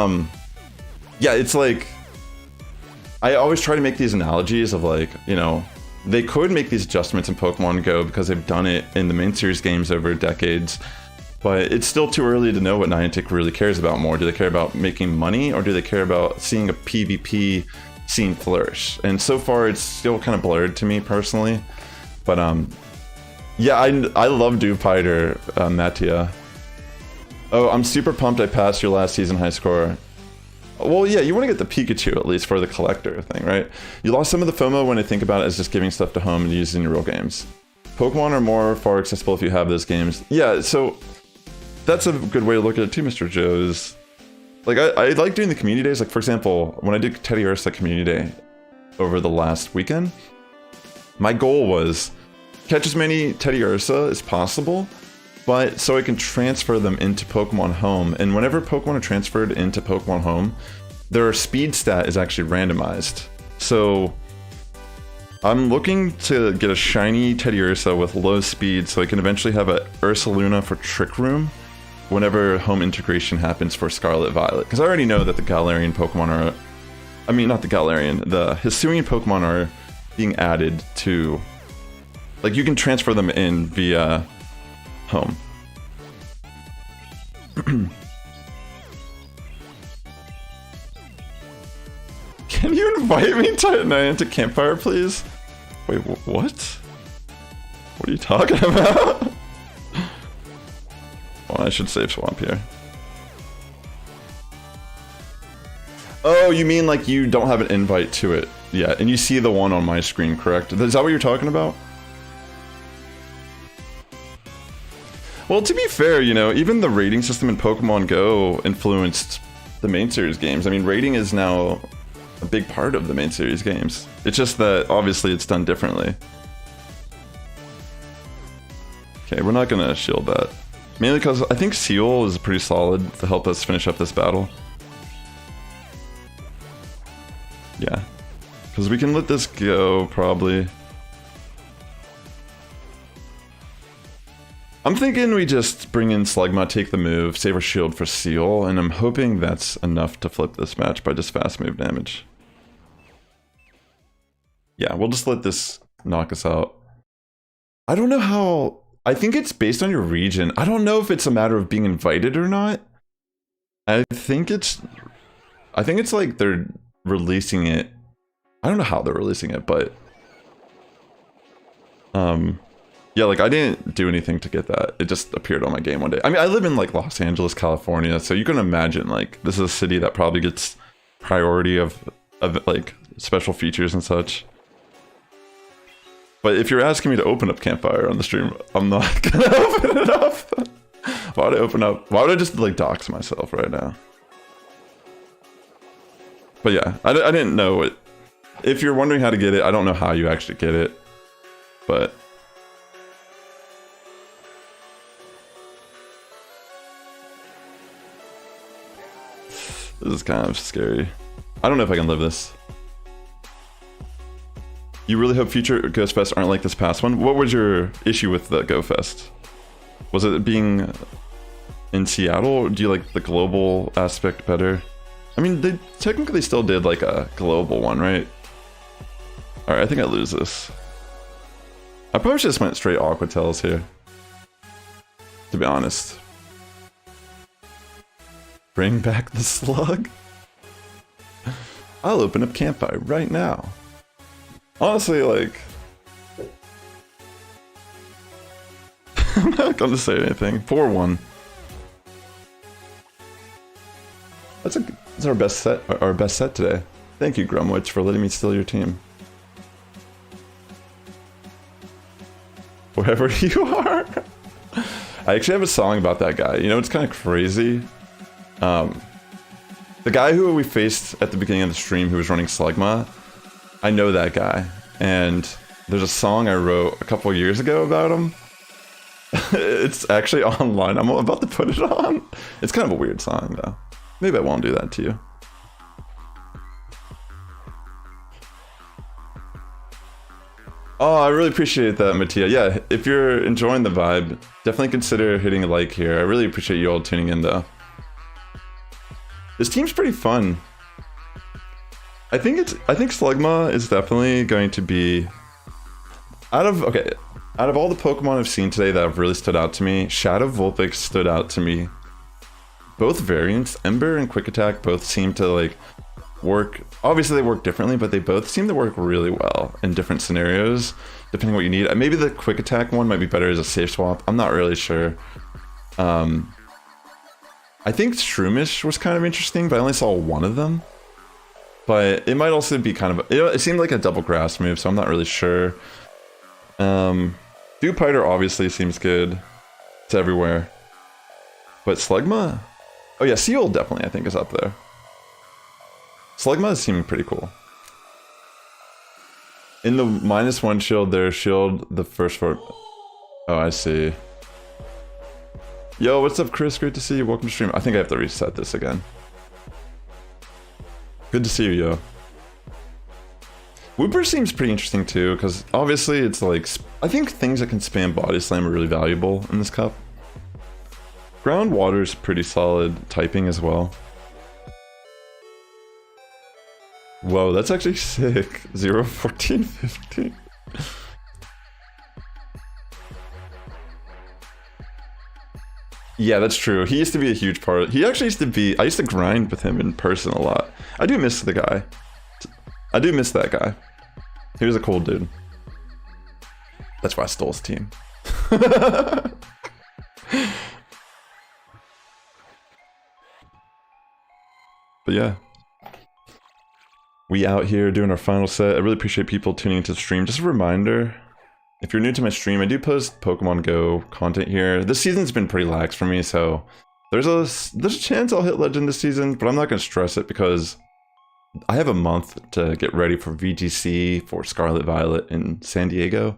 yeah, it's like, I always try to make these analogies of, like, you know, they could make these adjustments in Pokemon Go because they've done it in the main series games over decades, but it's still too early to know what Niantic really cares about more. Do they care about making money, or do they care about seeing a PvP scene flourish? And so far, it's still kind of blurred to me personally. But yeah, I love Dewpider, Mattia. Oh, I'm super pumped I passed your last season high score. Well, yeah, you want to get the Pikachu at least for the collector thing, right? You lost some of the FOMO when I think about it as just giving stuff to home and using your real games. Pokemon are more far accessible if you have those games. Yeah, so that's a good way to look at it too, Mr. Joe's. Like, I like doing the community days. Like, for example, when I did Teddy Ursa community day over the last weekend, my goal was catch as many Teddy Ursa as possible, but so I can transfer them into Pokemon Home. And whenever Pokemon are transferred into Pokemon Home, their speed stat is actually randomized. So I'm looking to get a shiny Teddy Ursa with low speed so I can eventually have a Ursaluna for Trick Room whenever home integration happens for Scarlet Violet. Because I already know that the Galarian Pokemon are... I mean, not the Galarian, the Hisuian Pokemon are being added to... Like, you can transfer them in via home. Can you invite me to Niantic Campfire, please? Wait, what? What are you talking about? Well, I should save swap here. Oh, you mean like you don't have an invite to it yet, and you see the one on my screen, correct? Is that what you're talking about? Well, to be fair, you know, even the rating system in Pokemon Go influenced the main series games. I mean, rating is now a big part of the main series games. It's just that, obviously, it's done differently. Okay, we're not gonna shield that. Mainly because I think Seal is pretty solid to help us finish up this battle. Yeah. Because we can let this go, probably. I'm thinking we just bring in Slugma, take the move, save our shield for Seal, and I'm hoping that's enough to flip this match by just fast move damage. Yeah, we'll just let this knock us out. I don't know how... I think it's based on your region. I don't know if it's a matter of being invited or not. I think it's like they're releasing it. I don't know how they're releasing it, but... yeah, like I didn't do anything to get that. It just appeared on my game one day. I mean, I live in like Los Angeles, California, so you can imagine like this is a city that probably gets priority of like special features and such. But if you're asking me to open up Campfire on the stream, I'm not gonna open it up. Why would I open up? Why would I just like dox myself right now? But yeah, I didn't know it. If you're wondering how to get it, I don't know how you actually get it, but. This is kind of scary. I don't know if I can live this. You really hope future Ghost Fest aren't like this past one? What was your issue with the Go Fest? Was it being in Seattle, or do you like the global aspect better? I mean, they technically still did like a global one, right? Alright, I think I lose this. I probably just went straight Aqua Tails here, to be honest. Bring back the slug? I'll open up Campfire right now. Honestly, like... I'm not gonna say anything. 4-1. That's our best set today. Thank you, Grumwitch, for letting me steal your team. Wherever you are. I actually have a song about that guy. You know, it's kind of crazy. The guy who we faced at the beginning of the stream who was running Slugma, I know that guy, and there's a song I wrote a couple years ago about him. It's actually online. I'm about to put it on. It's kind of a weird song though. Maybe I won't do that to you. Oh, I really appreciate that, Mattia. Yeah, if you're enjoying the vibe, definitely consider hitting a like here. I really appreciate you all tuning in though. This team's pretty fun. I think Slugma is definitely going to be out of all the Pokemon I've seen today that have really stood out to me, Shadow Vulpix stood out to me. Both variants, Ember and Quick Attack, both seem to like work. Obviously they work differently, but they both seem to work really well in different scenarios, depending on what you need. Maybe the Quick Attack one might be better as a safe swap. I'm not really sure. I think Shroomish was kind of interesting, but I only saw one of them. But it might also be kind of... it seemed like a double grass move, so I'm not really sure. Dewpider obviously seems good. It's everywhere. But Slugma? Oh yeah, Seal definitely I think is up there. Slugma is seeming pretty cool. In the -1 shield there, shield the first for... Oh, I see. Yo, what's up, Chris? Great to see you. Welcome to stream. I think I have to reset this again. Good to see you, yo. Wooper seems pretty interesting too, because obviously it's like... I think things that can spam Body Slam are really valuable in this cup. Groundwater's pretty solid typing as well. Whoa, that's actually sick. 0, 14, 15. Yeah, that's true. He used to be a huge part. He actually used to be. I used to grind with him in person a lot. I do miss the guy. I do miss that guy. He was a cool dude. That's why I stole his team. But yeah. We out here doing our final set. I really appreciate people tuning into the stream. Just a reminder, if you're new to my stream, I do post Pokemon Go content here. This season's been pretty lax for me, so there's a chance I'll hit Legend this season, but I'm not going to stress it because I have a month to get ready for VGC, for Scarlet Violet in San Diego.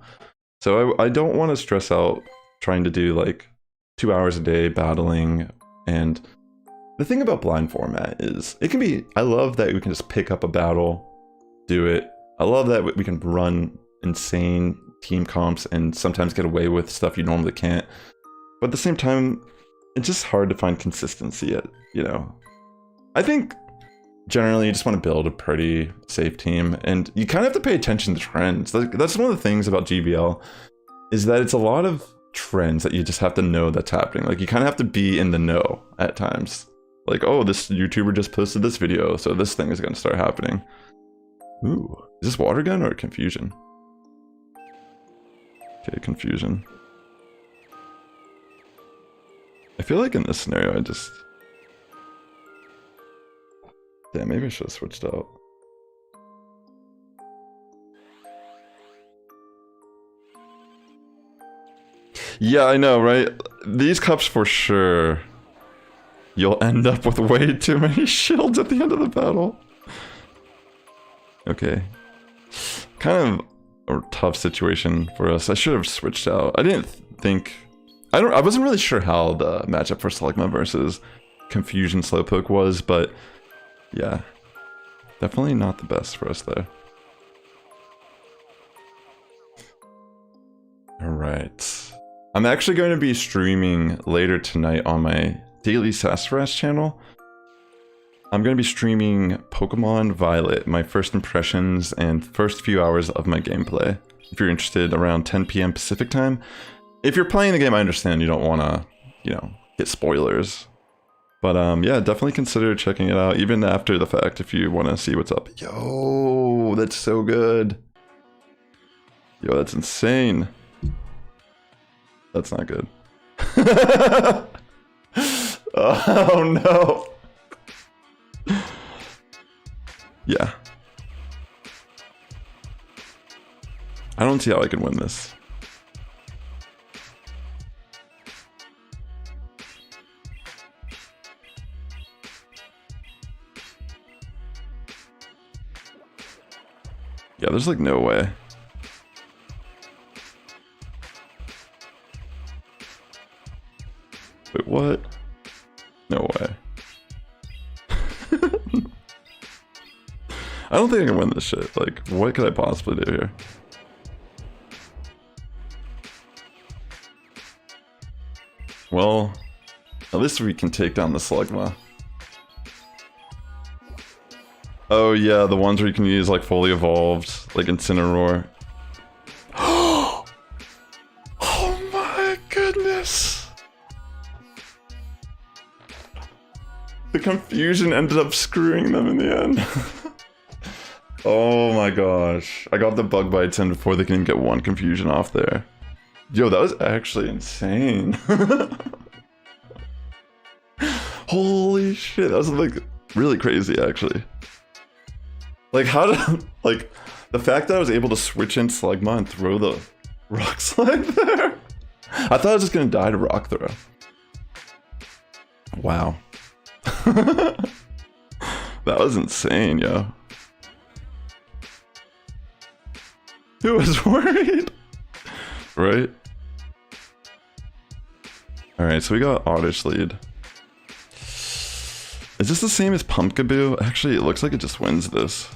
So I don't want to stress out trying to do like 2 hours a day battling. And the thing about blind format is it can be, I love that we can just pick up a battle, do it. I love that we can run insane team comps and sometimes get away with stuff you normally can't. But at the same time, it's just hard to find consistency at, you know. I think generally you just want to build a pretty safe team, and you kind of have to pay attention to trends. That's one of the things about GBL, is that it's a lot of trends that you just have to know that's happening. Like you kind of have to be in the know at times. Like, oh, this YouTuber just posted this video, so this thing is going to start happening. Ooh, is this water gun or confusion? Okay, confusion. I feel like in this scenario I just... Damn, maybe I should have switched out. Yeah, I know, right? These cups for sure. You'll end up with way too many shields at the end of the battle. Okay. Kind of a tough situation for us. I should have switched out. I didn't think... I wasn't really sure how the matchup for Slugma versus Confusion Slowpoke was, but yeah. Definitely not the best for us there. Alright. I'm actually going to be streaming later tonight on my daily Sassifrass channel. I'm going to be streaming Pokemon Violet, my first impressions and first few hours of my gameplay. If you're interested, around 10 p.m. Pacific time. If you're playing the game, I understand you don't want to, you know, get spoilers. But yeah, definitely consider checking it out, even after the fact, if you want to see what's up. Yo, that's so good. Yo, that's insane. That's not good. Oh no. Yeah. I don't see how I can win this. Yeah, there's like no way. Wait, what? No way. I don't think I can win this shit. Like, what could I possibly do here? Well, at least we can take down the Slugma. Oh yeah, the ones where you can use like fully evolved, like Incineroar. Oh my goodness! The confusion ended up screwing them in the end. Oh my gosh. I got the bug bites in before they can get one confusion off there. Yo, that was actually insane. Holy shit, that was like really crazy actually. Like how did, like, the fact that I was able to switch in Slugma and throw the rock slide there? I thought I was just gonna die to rock throw. Wow. That was insane, yo. Who was worried? Right? Alright, so we got Oddish lead. Is this the same as Pumpkaboo? Actually, it looks like it just wins this.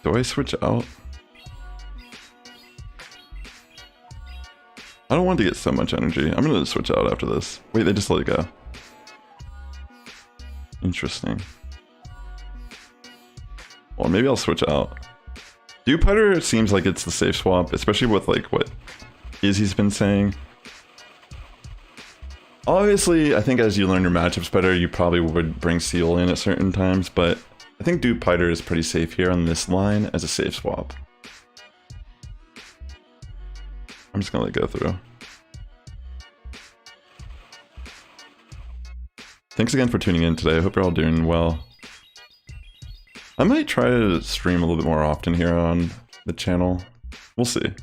Do I switch out? I don't want to get so much energy. I'm gonna switch out after this. Wait, they just let it go. Interesting. Or maybe I'll switch out. Dewpider seems like it's the safe swap, especially with like what Izzy's been saying. Obviously, I think as you learn your matchups better, you probably would bring Seal in at certain times, but I think Dupe Piter is pretty safe here on this line as a safe swap. I'm just gonna let it go through. Thanks again for tuning in today. I hope you're all doing well. I might try to stream a little bit more often here on the channel. We'll see.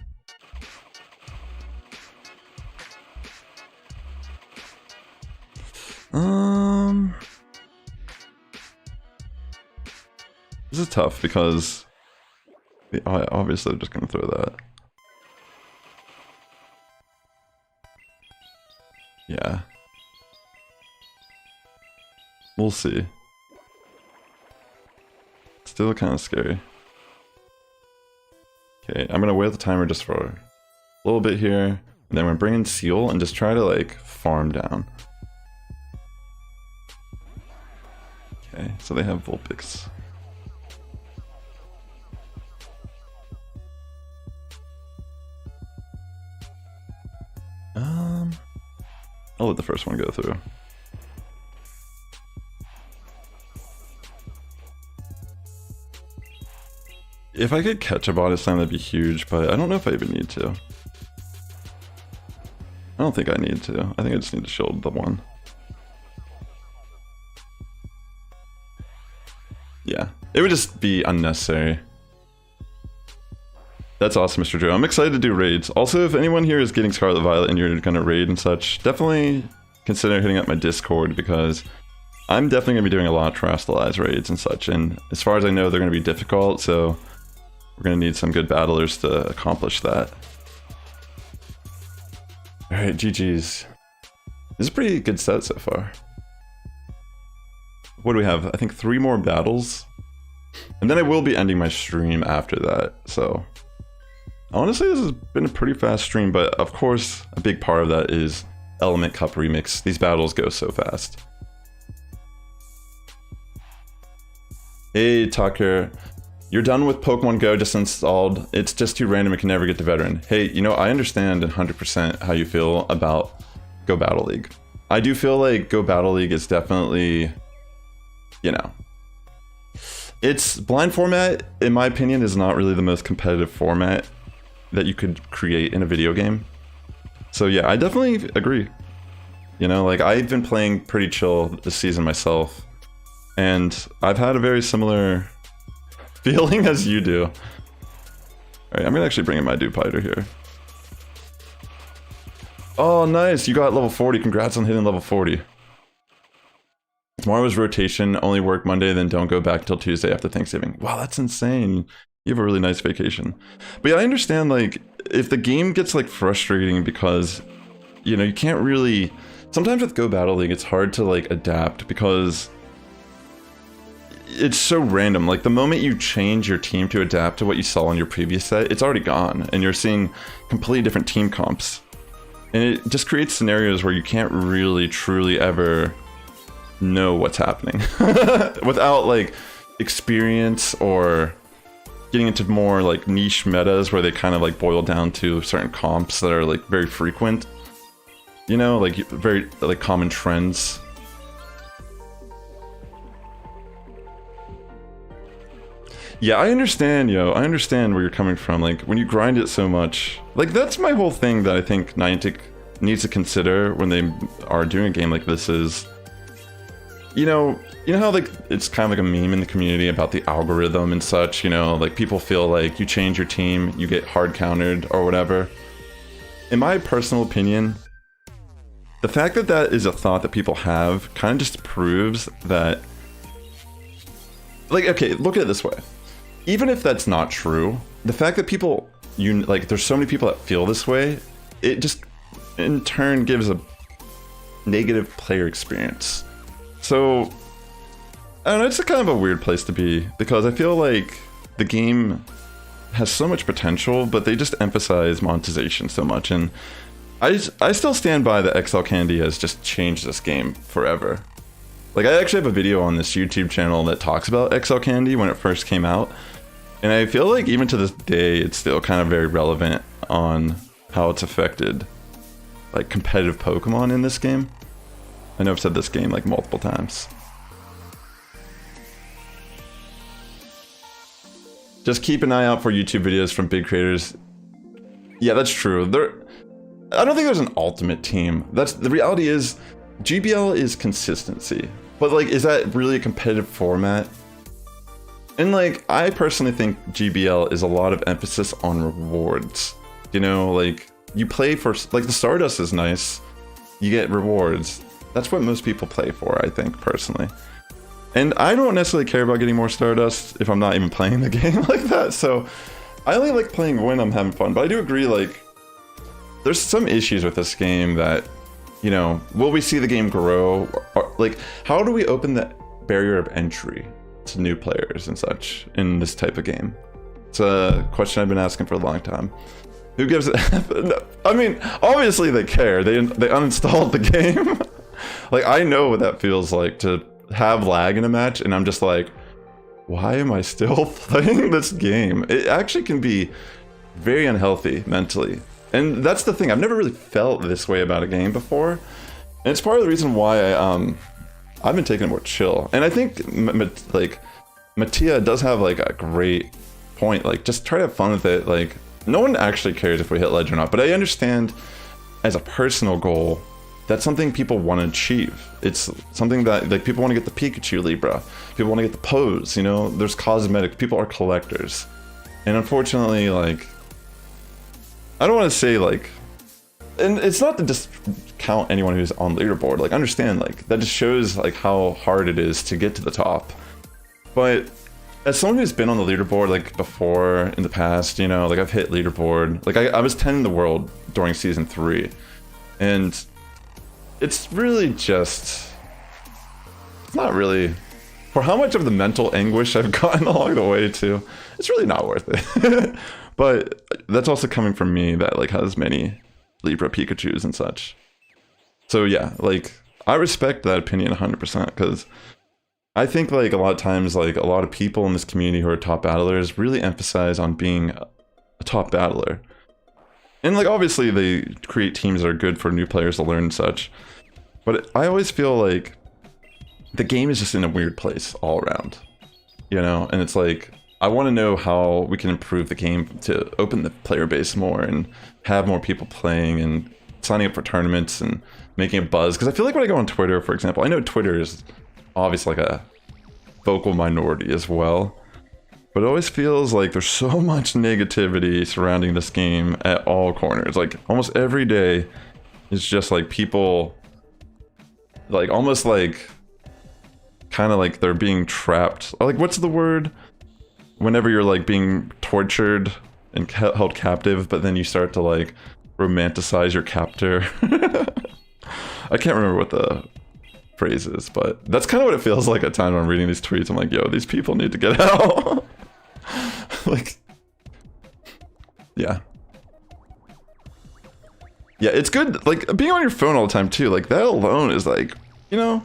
This is tough because obviously I'm just gonna throw that. Yeah. We'll see. Still kind of scary. Okay, I'm gonna wait the timer just for a little bit here, and then we're gonna bring in Seal and just try to like farm down. Okay, so they have Vulpix. I'll let the first one go through. If I could catch a bot this time, that'd be huge, but I don't know if I even need to. I don't think I need to. I think I just need to shield the one. Yeah, it would just be unnecessary. That's awesome, Mr. Joe. I'm excited to do raids. Also, if anyone here is getting Scarlet Violet and you're gonna raid and such, definitely consider hitting up my Discord, because I'm definitely gonna be doing a lot of Terrestrialize raids and such, and as far as I know, they're gonna be difficult, so we're gonna need some good battlers to accomplish that. Alright, GG's. This is a pretty good set so far. What do we have? I think 3 more battles. And then I will be ending my stream after that, so... Honestly, this has been a pretty fast stream, but of course, a big part of that is Element Cup Remix. These battles go so fast. Hey, Tucker. You're done with Pokemon Go, just installed. It's just too random, it can never get to Veteran. Hey, you know, I understand 100% how you feel about Go Battle League. I do feel like Go Battle League is definitely, you know... Its blind format, in my opinion, is not really the most competitive format that you could create in a video game. So yeah, I definitely agree. You know, like, I've been playing pretty chill this season myself, and I've had a very similar feeling as you do. Alright, I'm gonna actually bring in my Dupiter here. Oh, nice! You got level 40. Congrats on hitting level 40. Tomorrow's rotation, only work Monday, then don't go back till Tuesday after Thanksgiving. Wow, that's insane. You have a really nice vacation. But yeah, I understand, like, if the game gets, like, frustrating because, you know, you can't really... Sometimes with Go Battle League, it's hard to, like, adapt because it's so random. Like, the moment you change your team to adapt to what you saw in your previous set, it's already gone, and you're seeing completely different team comps. And it just creates scenarios where you can't really, truly ever know what's happening without, like, experience or getting into more, like, niche metas where they kind of, like, boil down to certain comps that are, like, very frequent. You know, like, very, like, common trends. Yeah, I understand, yo. I understand where you're coming from. Like, when you grind it so much... Like, that's my whole thing that I think Niantic needs to consider when they are doing a game like this is... You know how, like, it's kind of like a meme in the community about the algorithm and such, you know? Like, people feel like you change your team, you get hard countered or whatever. In my personal opinion, the fact that that is a thought that people have kind of just proves that... Like, okay, look at it this way. Even if that's not true, the fact that people, like, there's so many people that feel this way, it just, in turn, gives a negative player experience. So, I don't know, it's a kind of a weird place to be, because I feel like the game has so much potential, but they just emphasize monetization so much, and I still stand by that XL Candy has just changed this game forever. Like, I actually have a video on this YouTube channel that talks about XL Candy when it first came out, and I feel like even to this day, it's still kind of very relevant on how it's affected, like, competitive Pokemon in this game. I know I've said this game like multiple times. Just keep an eye out for YouTube videos from big creators. Yeah, that's true. I don't think there's an ultimate team. The reality is, GBL is consistency. But like, is that really a competitive format? And like, I personally think GBL is a lot of emphasis on rewards. You know, like, you play for, like, the Stardust is nice. You get rewards. That's what most people play for, I think, personally. And I don't necessarily care about getting more Stardust if I'm not even playing the game like that. So I only like playing when I'm having fun. But I do agree, like, there's some issues with this game that, you know, will we see the game grow? Or, like, how do we open the barrier of entry to new players and such in this type of game? It's a question I've been asking for a long time. Who gives it? I mean, obviously they care. They uninstalled the game. Like, I know what that feels like to have lag in a match, and I'm just like, why am I still playing this game? It actually can be very unhealthy mentally. And that's the thing, I've never really felt this way about a game before. And it's part of the reason why I've been taking it more chill. And I think, like, Mattia does have, like, a great point. Like, just try to have fun with it. Like, no one actually cares if we hit ledge or not. But I understand, as a personal goal, that's something people want to achieve. It's something that, like, people want to get the Pikachu Libra. People want to get the pose, you know? There's cosmetic. People are collectors. And unfortunately, like, I don't want to say, like, and it's not to discount anyone who's on leaderboard. Like, understand, like, that just shows, like, how hard it is to get to the top. But as someone who's been on the leaderboard, like, before, in the past, you know, like, I've hit leaderboard. Like, I was 10 in the world during Season 3. And it's really just, it's not really, for how much of the mental anguish I've gotten along the way too, it's really not worth it. But that's also coming from me that, like, has many Libra Pikachus and such. So yeah, like, I respect that opinion 100%, because I think, like, a lot of times, like, a lot of people in this community who are top battlers really emphasize on being a top battler. And, like, obviously they create teams that are good for new players to learn and such. But I always feel like the game is just in a weird place all around, you know? And it's like, I want to know how we can improve the game to open the player base more and have more people playing and signing up for tournaments and making a buzz. Because I feel like when I go on Twitter, for example, I know Twitter is obviously like a vocal minority as well. But it always feels like there's so much negativity surrounding this game at all corners. Like, almost every day is just, like, people, like, almost like, kind of like they're being trapped. Like, what's the word? Whenever you're, like, being tortured and held captive, but then you start to, like, romanticize your captor. I can't remember what the phrase is, but that's kind of what it feels like at times when I'm reading these tweets. I'm like, yo, these people need to get out. Like, yeah. Yeah, it's good, like, being on your phone all the time too, like, that alone is, like, you know,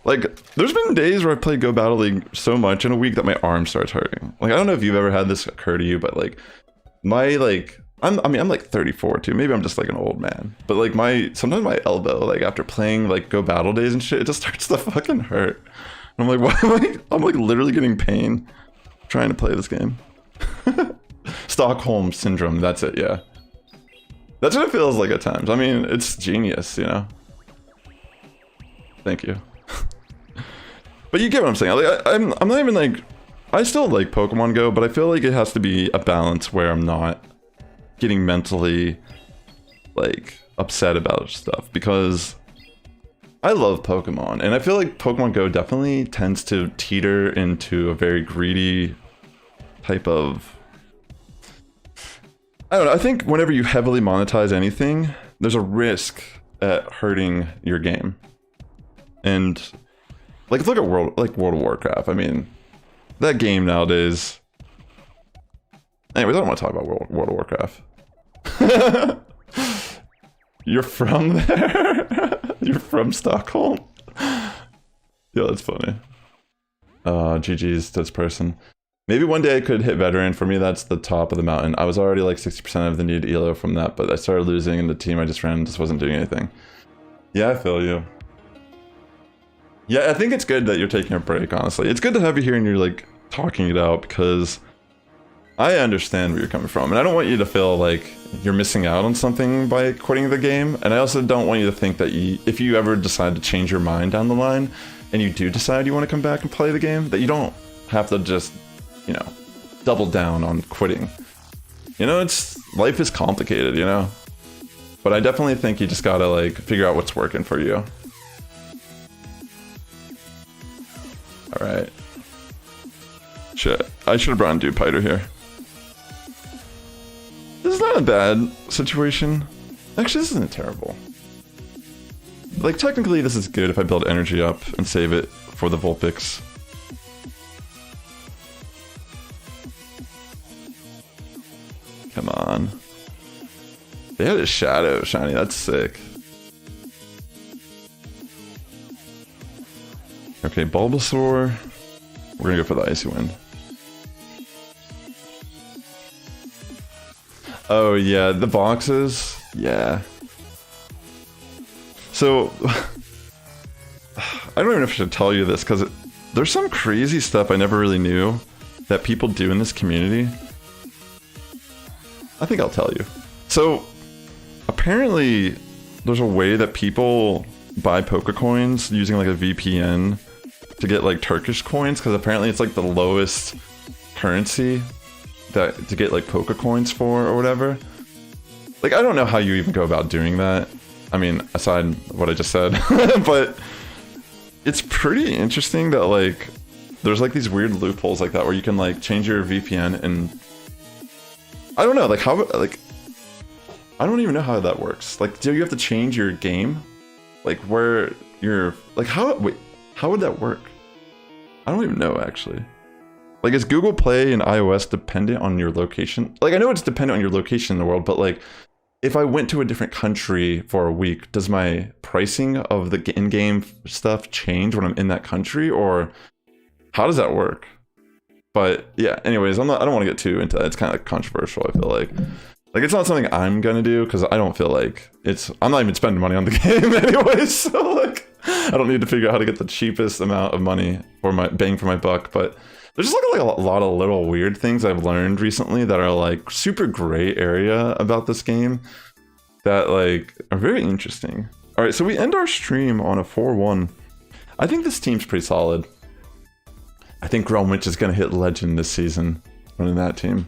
like, there's been days where I've played Go Battle League so much in a week that my arm starts hurting. Like, I don't know if you've ever had this occur to you, but, like, my, like, I'm like 34 too, maybe I'm just, like, an old man, but, like, sometimes my elbow, like, after playing, like, Go Battle days and shit, it just starts to fucking hurt. And I'm like, why am I'm, like, literally getting pain trying to play this game. Stockholm Syndrome, that's it, yeah. That's what it feels like at times. I mean, it's genius, you know? Thank you. But you get what I'm saying. Like, I'm not even, like, I still like Pokemon Go, but I feel like it has to be a balance where I'm not getting mentally, like, upset about stuff, because I love Pokemon, and I feel like Pokemon Go definitely tends to teeter into a very greedy type of, I don't know, I think whenever you heavily monetize anything, there's a risk at hurting your game. And, like, look at World of Warcraft. I mean, that game nowadays. Anyways, I don't want to talk about World of Warcraft. You're from there? You're from Stockholm? Yeah, that's funny. GG's to this person. Maybe one day I could hit veteran. For me, that's the top of the mountain. I was already like 60% of the needed elo from that, but I started losing, and the team I just ran just wasn't doing anything. Yeah, I feel you. Yeah, I think it's good that you're taking a break, honestly. It's good to have you here and you're like talking it out because I understand where you're coming from. And I don't want you to feel like you're missing out on something by quitting the game. And I also don't want you to think that if you ever decide to change your mind down the line and you do decide you want to come back and play the game, that you don't have to just, you know, double down on quitting. You know, life is complicated, you know? But I definitely think you just gotta like figure out what's working for you. Alright. Shit. I should have brought in Dewpider here. This is not a bad situation. Actually, this isn't terrible. Like, technically this is good if I build energy up and save it for the Vulpix. Come on. They had a Shadow shiny, that's sick. Okay, Bulbasaur. We're gonna go for the Icy Wind. Oh yeah, the boxes. Yeah. So, I don't even know if I should tell you this, because there's some crazy stuff I never really knew that people do in this community. I think I'll tell you. So, apparently, there's a way that people buy Pokecoins using like a VPN to get like Turkish coins, because apparently it's like the lowest currency that to get like Pokecoins for or whatever. Like, I don't know how you even go about doing that. I mean, aside what I just said, but it's pretty interesting that like there's like these weird loopholes like that where you can like change your VPN and I don't know, like how, like I don't even know how that works. Like, do you have to change your game? Like where you're like wait, how would that work? I don't even know actually. Like, is Google Play and iOS dependent on your location? Like, I know it's dependent on your location in the world, but like, if I went to a different country for a week, does my pricing of the in-game stuff change when I'm in that country, or how does that work? But yeah, anyways, I don't want to get too into that. It's kind of controversial, I feel like. Like, it's not something I'm gonna do, because I don't feel like I'm not even spending money on the game anyways, so like, I don't need to figure out how to get the cheapest amount of money for my bang for my buck, but there's just like a lot of little weird things I've learned recently that are like super gray area about this game that like are very interesting. All right, so we end our stream on a 4-1. I think this team's pretty solid. I think Gromwich is gonna hit legend this season running that team.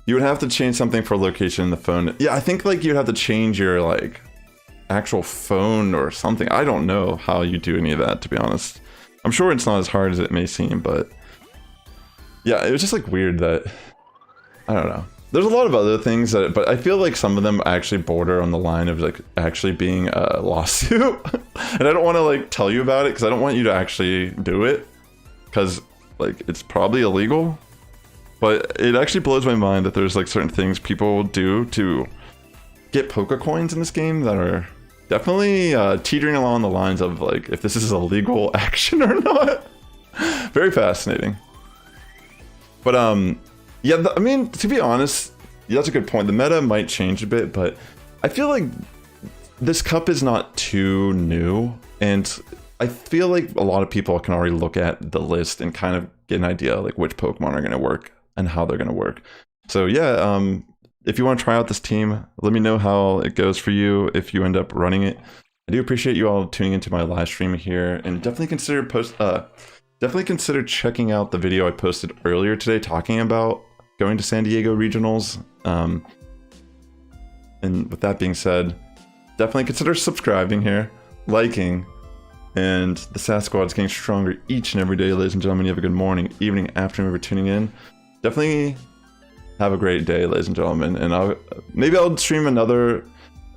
You would have to change something for location in the phone. Yeah, I think like you'd have to change your like actual phone or something. I don't know how you do any of that, to be honest. I'm sure it's not as hard as it may seem, but yeah, it was just like weird that, I don't know. There's a lot of other things that, but I feel like some of them actually border on the line of like actually being a lawsuit. And I don't want to like tell you about it because I don't want you to actually do it, because like it's probably illegal. But it actually blows my mind that there's like certain things people do to get Pokecoins in this game that are definitely teetering along the lines of like if this is a legal action or not. Very fascinating. But yeah, I mean, to be honest, yeah, that's a good point. The meta might change a bit, but I feel like this cup is not too new, and I feel like a lot of people can already look at the list and kind of get an idea like which Pokemon are going to work and how they're going to work. So yeah, if you want to try out this team, let me know how it goes for you if you end up running it. I do appreciate you all tuning into my live stream here, and definitely consider checking out the video I posted earlier today talking about going to San Diego Regionals. And with that being said, definitely consider subscribing here, liking, and the Sass Squad is getting stronger each and every day, ladies and gentlemen. You have a good morning, evening, afternoon for tuning in. Definitely have a great day, ladies and gentlemen, and maybe I'll stream another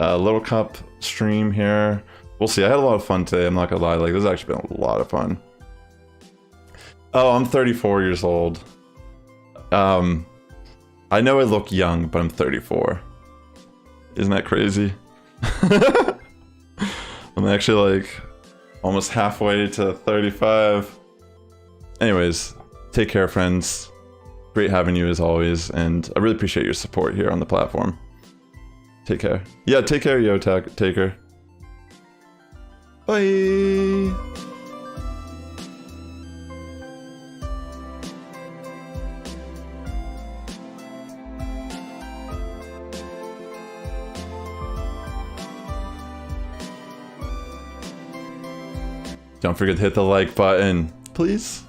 Little Cup stream here. We'll see. I had a lot of fun today, I'm not gonna lie. Like, this has actually been a lot of fun. Oh, I'm 34 years old. I know I look young, but I'm 34. Isn't that crazy? I'm actually like almost halfway to 35. Anyways, take care, friends. Great having you as always, and I really appreciate your support here on the platform. Take care. Yeah, take care, Yo Taker. Bye! Don't forget to hit the like button, please.